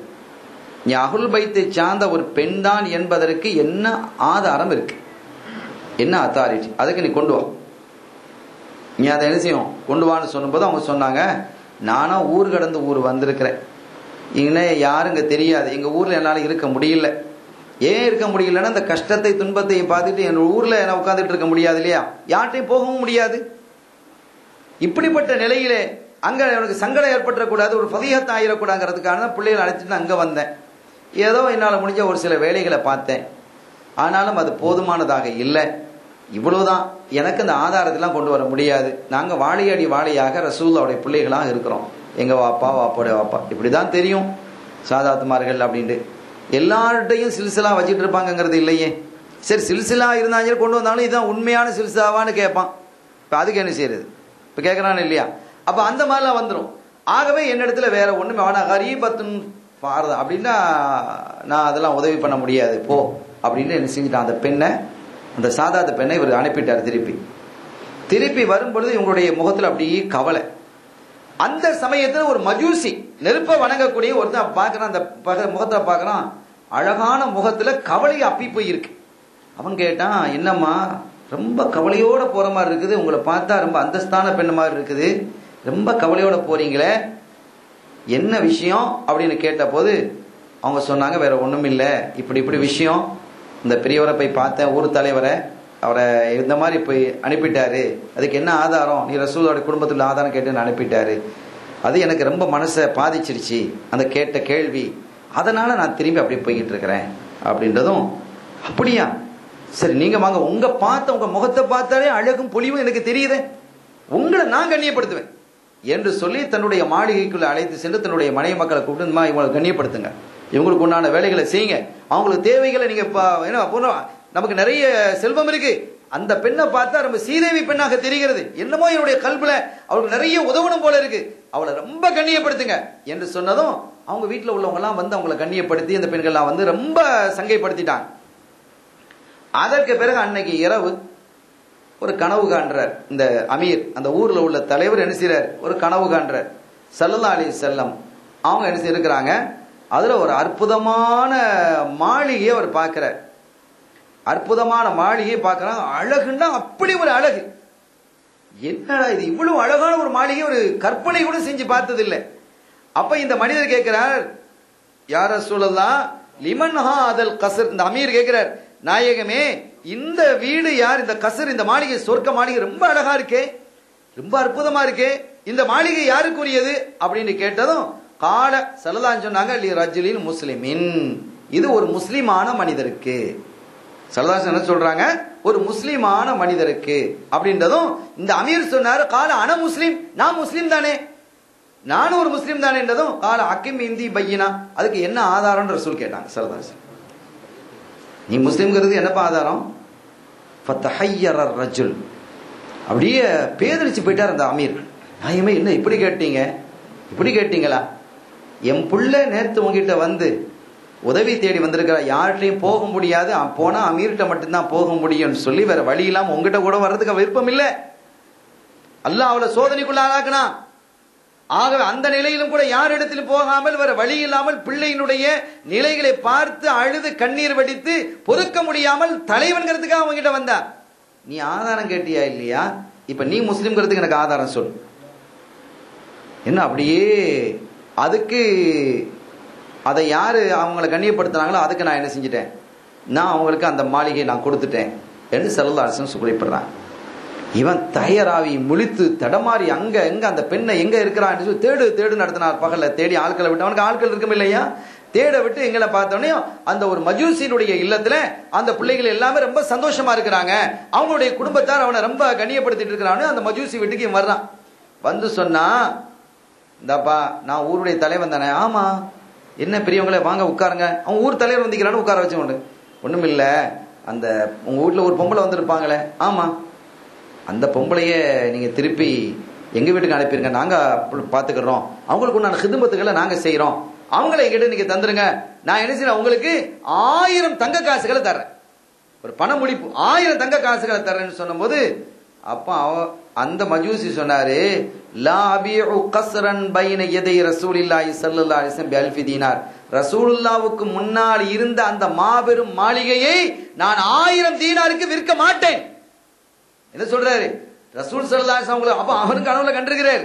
Speaker 1: நீ அஹ்லுல் பைத்தை சார்ந்த ஒரு பெண் தான் என்பதற்கு என்ன ஆதாரம் இருக்கு, என்ன அத்தாரிட்டி, அதுக்கு நீ கொண்டு வா, நீ அதை என்ன செய்யும் கொண்டு வான்னு சொன்னபோது அவங்க சொன்னாங்க, நானும் ஊர் கடந்து ஊர் வந்திருக்கிறேன், இன்னும் யாருங்க தெரியாது, எங்க ஊர்ல என்னால இருக்க முடியல. ஏன் இருக்க முடியலன்னா அந்த கஷ்டத்தை துன்பத்தை பார்த்துட்டு என் ஊர்ல என்ன உட்காந்துட்டு இருக்க முடியாது இல்லையா, யார்ட்டையும் போகவும் முடியாது. இப்படிப்பட்ட நிலையிலே அங்க எனக்கு சங்கடம் ஏற்பட்டக்கூடாது, ஒரு ஃபதீஹத் ஆயிடக்கூடாதுங்கிறதுக்கான பிள்ளைகளை அழைச்சிட்டு அங்க வந்தேன். ஏதோ என்னால் முடிஞ்ச ஒரு சில வேலைகளை பார்த்தேன், ஆனாலும் அது போதுமானதாக இல்லை. இவ்வளவுதான், எனக்கு அந்த ஆதாரத்தெல்லாம் கொண்டு வர முடியாது. நாங்க வாழையடி வாழையாக ரசூலுல்லாஹ்வுடைய பிள்ளைகளாக இருக்கிறோம், எங்க வாப்பா வாப்போடைய வாப்பா இப்படிதான் தெரியும் சாதாத்துமார்கள் அப்படின்ட்டு. எல்லார்ட்டையும் சில்சிலா வச்சுட்டு இருப்பாங்கிறது இல்லையே. சரி சில்சிலா இருந்தாலும் கொண்டு வந்தாலும் இதுதான் உண்மையான சில்சிலாவான்னு கேட்பான். இப்ப அதுக்கு என்ன செய்யறது, இப்ப கேட்கறான்னு இல்லையா. அப்ப அந்த மாதிரிலாம் வந்துடும். ஆகவே என்னிடத்துல வேற ஒண்ணுமே வேணா, கரீபத்துன் ஃபாரதா அப்படின்னா நான் அதெல்லாம் உதவி பண்ண முடியாது போ அப்படின்னு என்ன செஞ்சுட்டான். அந்த பெண்ணை, அந்த சாதாத பெண்ணை இவர் அனுப்பிட்டார். திருப்பி வரும்பொழுது இவங்களுடைய முகத்துல அப்படியே கவலை. அந்த சமயத்துல ஒரு மஜூசி, நெருப்ப வணங்கக்கூடிய ஒருத்தன் பாக்குறான், அந்த முகத்தை பாக்குறான், அழகான முகத்துல கவலை அப்பி போய் இருக்கு. அவன் கேட்டான், என்னம்மா ரொம்ப கவலையோட போற மாதிரி இருக்குது, உங்களை பார்த்தா ரொம்ப அந்தஸ்தான பெண்ணு மாதிரி இருக்குது, ரொம்ப கவலையோட போறீங்களே, என்ன விஷயம் அப்படின்னு கேட்ட போது அவங்க சொன்னாங்க, வேற ஒண்ணும் இல்ல, இப்படி விஷயம், இந்த பெரியவரை போய் பார்த்தேன், ஊர் தலைவரை, அவரை இந்த மாதிரி போய் அனுப்பிட்டாரு, அதுக்கு என்ன ஆதாரம், நீ ரசூலோட குடும்பத்துல ஆதாரம் கேட்டு அனுப்பிட்டாரு, அது எனக்கு ரொம்ப மனசை பாதிச்சிருச்சு அந்த கேட்ட கேள்வி, அதனால நான் திரும்பி அப்படியே போய்கிட்டு இருக்கிறேன் அப்படின்றதும். அப்படியா, சரி நீங்க வாங்க, உங்க முகத்தை பார்த்தாலே அழகும் பொலிவும் எனக்கு தெரியுது, உங்களை நான் கண்ணியப்படுத்துவேன் என்று சொல்லி தன்னுடைய மாளிகைக்குள்ள அழைத்து சென்று தன்னுடைய மனைவி மக்களை கூப்பிட்டு, இவங்களை கண்ணியப்படுத்துங்க, இவங்களுக்கு உண்டான வேலைகளை செய்யுங்க, அவங்களுக்கு தேவைகளை நீங்க நமக்கு நிறைய செல்வம் இருக்கு, அந்த பெண்ணை பார்த்தா ரொம்ப சீதேவி பெண்ணாக தெரிகிறது, என்னமோ என்னுடைய கல்புல அவளுக்கு நிறைய உதவணும் போல இருக்கு, அவளை ரொம்ப கண்ணியப்படுத்துங்க என்று சொன்னதும் அவங்க வீட்டில் உள்ளவங்க எல்லாம் வந்து அவங்களை கண்ணியப்படுத்தி அந்த பெண்கள்லாம் வந்து ரொம்ப சங்கைப்படுத்திட்டாங்க. அதற்கு பிறகு அன்னைக்கு இரவு ஒரு கனவு காண்றார் இந்த அமீர். அந்த ஊர்ல உள்ள தலைவர் என்ன செய்றார், ஒரு கனவு காண்றார். ஸல்லல்லாஹு அலைஹி வஸல்லம் அவங்க என்ன செய்யிருக்கிறாங்க, அதுல ஒரு அற்புதமான மாளிகையை அவர் பார்க்கிறார். அற்புதமான மாளிகையை பார்க்கிறாங்க. அழகுன்னா அப்படி ஒரு அழகு. என்னடா இது, இவ்வளவு அழகான ஒரு மாளிகை ஒரு கற்பனை கூட செஞ்சு பார்த்தது இல்லை. அப்ப இந்த மனிதர் கேட்கிறார், யா ரசூலல்லாஹ் லிமன் ஹாதல் கஸ்ர். இந்த அமீர் கேட்கிறார், நாயகமே இந்த வீடு யார், இந்த கசர், இந்த மாளிகை, சொர்க்க மாளிகை ரொம்ப அழகா இருக்கே, ரொம்ப அற்புதமா இருக்கே, இந்த மாளிகை யாருக்குரியது அப்படின்னு கேட்டதும் கால ஸல்லல்லாஹு சொன்னாங்க, லி ரஜுலின் முஸ்லிமின், இது ஒரு முஸ்லிமான மனிதருக்கு. ஸல்லல்லாஹு என்ன சொல்றாங்க, ஒரு முஸ்லிமான மனிதருக்கு அப்படின்றதும் இந்த அமீர் சொன்னாரு, கால அன முஸ்லிம், நான் முஸ்லிம் தானே, நானும் ஒரு முஸ்லிம் தானேன்றதும் கால அக்கிம் இந்தி பையினா, அதுக்கு என்ன ஆதாரம்ன்ற ரசூல் கேட்டாங்க. ஸல்லல்லாஹு நீ முஸ்லிம்ங்கிறது என்னப்பா ஆதாரம்? ஃபதஹய்யர ரஜுல், அப்படியே பேதரிச்சு போயிட்டார் அந்த அமீர். நாயமே என்ன இப்படி கேட்டீங்க, இப்படி கேட்டீங்களா? என் புள்ள நேத்து உங்ககிட்ட வந்து உதவி தேடி வந்திருக்கிற, யார்கிட்டையும் போக முடியாது, போனா அமீர்கிட்ட மட்டும்தான் போக முடியும்னு சொல்லி வேற வழி இல்லாம உங்ககிட்ட கூட வர்றதுக்கு விருப்பம் இல்லை. அல்லாஹ் அவளை சோதனைக்குள்ள ஆளாக்குனா. ஆகவே அந்த நிலையிலும் கூட யார் இடத்திலும் போகாமல் வேற வழி இல்லாமல் பிள்ளையினுடைய நிலைகளை பார்த்து அழுது கண்ணீர் வடித்து பொறுக்க முடியாமல் தலைவன்கிறதுக்காக அவங்ககிட்ட வந்தா. நீ ஆதாரம் கேட்டியா இல்லையா? இப்ப நீ முஸ்லிம்ங்கிறதுக்கு எனக்கு ஆதாரம் சொல். என்ன அப்படியே அதுக்கு அதை யாரு அவங்களை கண்ணியப்படுத்தினாங்களோ அதுக்கு நான் என்ன செஞ்சிட்டேன், நான் அவங்களுக்கு அந்த மாளிகையை நான் கொடுத்துட்டேன் என்று ஸல்லல்லாஹு அலைஹி வஸல்லம் குறிப்பிடுறான். இவன் தயாராவி முழித்து தடமாறி அங்க எங்க அந்த பெண்ணை எங்க இருக்கிறான்னு சொல்லி தேடு தேடு நடத்தினார். பகல்ல தேடி ஆட்களை விட்டு, அவனுக்கு ஆட்கள் இருக்கும் இல்லையா, தேட விட்டு எங்களை பார்த்தோன்னே அந்த ஒரு மஜூசியினுடைய இல்லத்துல அந்த பிள்ளைகள் எல்லாமே ரொம்ப சந்தோஷமா இருக்கிறாங்க, அவங்களுடைய குடும்பத்தார் அவனை ரொம்ப கண்ணியப்படுத்திட்டு இருக்கிறான்னு அந்த மஜூசி வீட்டுக்கு இவன் வர்றான். வந்து சொன்னா, இந்தாப்பா நான் ஊருடைய தலைவன் தானே. ஆமா, என்ன பெரியவங்களே வாங்க உட்காருங்க. அவன் ஊர் தலைவர் வந்திக்கிறான்னு உட்கார வச்சு கொண்டு, ஒண்ணும் இல்ல, அந்த உங்க வீட்டுல ஒரு பொம்பளை வந்திருப்பாங்களே, ஆமா, அந்த பொம்பளைய நீங்க திருப்பி எங்க வீட்டுக்கு அனுப்பிடுங்க, நாங்க பாத்துக்கிறோம், அவங்களுக்கு உண்டான ஹிதுமத்துக்களை நாங்க செய்யறோம், அவங்களை எங்கிட்ட நீங்க தந்துருங்க, நான் என்ன செய்யறேன், உங்களுக்கு 1000 தங்க காசுகளை தர்றேன், ஒரு பண முடிப்பு 1000 தங்க காசுகளை தர்றேன்னு சொன்னும் போது அப்ப அந்த மஜூசி சொன்னாரு, லா அபிஉ கஸ்ரன் பைன யதை ரசூலில்லாஹி ஸல்லல்லாஹு அலைஹி வஸல்லம் பி1000 தீனார். ரசூலுல்லாஹ்வுக்கு முன்னால் இருந்த அந்த மாபெரும் மாளிகையை நான் 1000 தீனாருக்கு விற்க மாட்டேன். என்ன சொல்றாரு ரசூல் ஸல்லல்லாஹு அலைஹி வஸல்லம்? அப்ப அவருக்கு கனவுல கண்டிருக்கிறார்.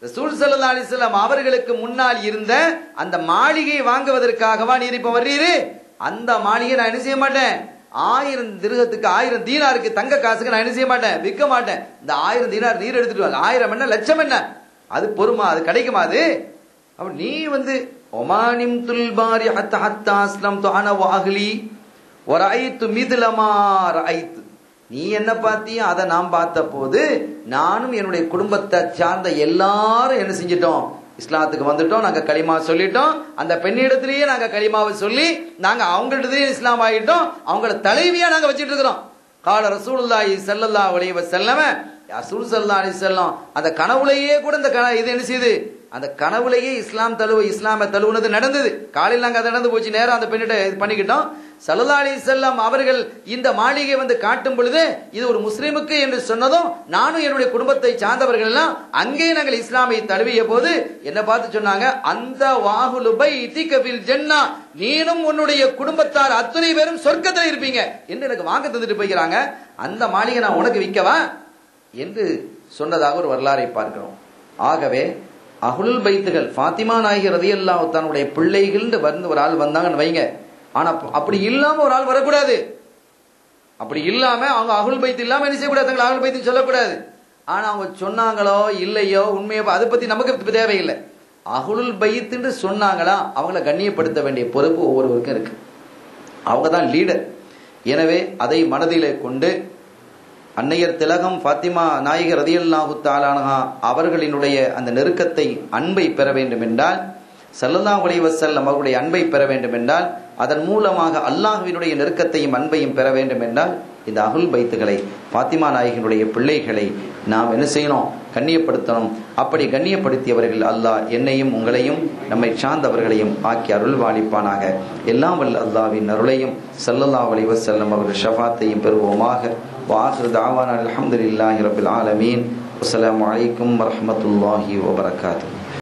Speaker 1: ரசூல் ஸல்லல்லாஹு அலைஹி வஸல்லம் அவர்களுக்கு முன்னால் இருந்த அந்த மாளிகையை வாங்குவதற்காகவா நீர் இப்ப வர்றீரு? அந்த மாளிகை நான் என்ன செய்ய மாட்டேன், 1000 திர்ஹத்துக்கு 1000 தீனாருக்கு தங்க காசுக்கு நான் என்ன செய்ய மாட்டேன், விற்க மாட்டேன். இந்த 1000 தீனார் நீர் எடுத்துட்டு வாங்க. 1000 என்ன லட்சம் என்ன, அது பொறுமா, அது கிடைக்குமா அது? அப்ப நீ வந்து ஒமானிம் துல்பாரி ஹத்த ஹத்தா அஸ்லம் து அன வஅஹ்லி வரைத்து மித்லமா ரைத்து. நீ என்ன பார்த்தியோ அதை நான் பார்த்த போது நானும் என்னுடைய குடும்பத்தை சார்ந்த எல்லாரும் என்ன செஞ்சிட்டோம், இஸ்லாத்துக்கு வந்துட்டோம், நாங்க களிமா சொல்லிட்டோம், அந்த பெண்ணிடத்திலேயே நாங்க களிமாவை சொல்லி நாங்க அவங்களிடத்திலேயே இஸ்லாம் ஆகிட்டோம், அவங்கள தலைவியா நாங்க வச்சிட்டு இருக்கிறோம். கால ரசூலுல்லாஹி ஸல்லல்லாஹு அலைஹி வஸல்லம், ரசூல் ஸல்லல்லாஹு அலைஹி வஸல்லம் அந்த கனவுலையே கூட இந்த இது என்ன செய்யுது, அந்த கனவுலையே இஸ்லாமை தழுவுனது நடந்தது. காலையில் நாங்க அதை நடந்து போச்சு, நேரம் அந்த பெண்ணிட்ட இது பண்ணிக்கிட்டோம். ஸல்லல்லாஹு அலைஹி வஸல்லம் அவர்கள் இந்த மாளிகை வந்து காட்டும் பொழுது இது ஒரு முஸ்லிமுக்கு என்று சொன்னதும் நானும் என்னுடைய குடும்பத்தை சார்ந்தவர்கள் எல்லாம் அங்கே நாங்கள் இஸ்லாமை தழுவிய போது என்ன பார்த்து சொன்னாங்க, அந்த வாஹுலு பைதிக ஃபில் ஜன்னah, நீனும் உன்னுடைய குடும்பத்தார் அத்தனை பேரும் சொர்க்கத்தில் இருப்பீங்க என்று எனக்கு வாங்க தந்துட்டு போகிறாங்க. அந்த மாளிகை நான் உனக்கு விற்கவா என்று சொன்னதாக ஒரு வரலாறை பார்க்கிறோம். ஆகவே அஹ்லுல் பைத்துகள் ஃபாத்திமா நாயகி ரலியல்லாஹு தன்னுடைய பிள்ளைகள் வந்து ஒரு ஆள் வந்தாங்கன்னு வைங்க, ஆனா அப்படி இல்லாம ஒரு ஆள் வரக்கூடாது. அப்படி இல்லாம அவங்க அஹ்லுல் பைத் இல்லாம என்ன செய்யக்கூடாது, தங்களை அஹ்லுல் பைத் சொல்லக்கூடாது. ஆனா அவங்க சொன்னாங்களோ இல்லையோ உண்மையோ அதை பத்தி நமக்கு தேவையில்லை. அஹ்லுல் பைத் என்று சொன்னாங்களா அவங்கள கண்ணியப்படுத்த வேண்டிய பொறுப்பு ஒவ்வொருவருக்கும் இருக்கு. அவங்க தான் லீடர். எனவே அதை மனதிலே கொண்டு அன்னையர் திலகம் ஃபாத்திமா நாயகி ரலியல்லாஹு தஆலா அன்ஹா அவர்களினுடைய அந்த நெருக்கத்தை, அன்பை பெற வேண்டும் என்றால், ஸல்லல்லாஹு அலைஹி வஸல்லம் அவருடைய அன்பை பெற வேண்டும் என்றால், அதன் மூலமாக அல்லாஹ்வினுடைய நெருக்கத்தையும் அன்பையும் பெற வேண்டும் என்றால் இந்த அஹ்லுல் பைத்துகளை, ஃபாத்திமா நாயகியினுடைய பிள்ளைகளை நாம் என்ன செய்யணும்? கண்ணியப்படுத்தணும். அப்படி கண்ணியப்படுத்தியவர்கள் அல்லாஹ் என்னையும் உங்களையும் நம்மை சார்ந்தவர்களையும் ஆக்கி அருள்வாளிப்பானாக. எல்லாம் வல்ல அல்லாஹ்வின் அருளையும் ஸல்லல்லாஹு அலைஹி வஸல்லம் அவர்கள் ஷஃபாத்தையும் பெறுவோமாக. வஆகிரு தஅவானா அல்ஹம்துலில்லாஹி ரப்பில் ஆலமீன். அஸ்ஸலாமு அலைக்கும் வரஹ்மத்துல்லாஹி வபரகாத்துஹு.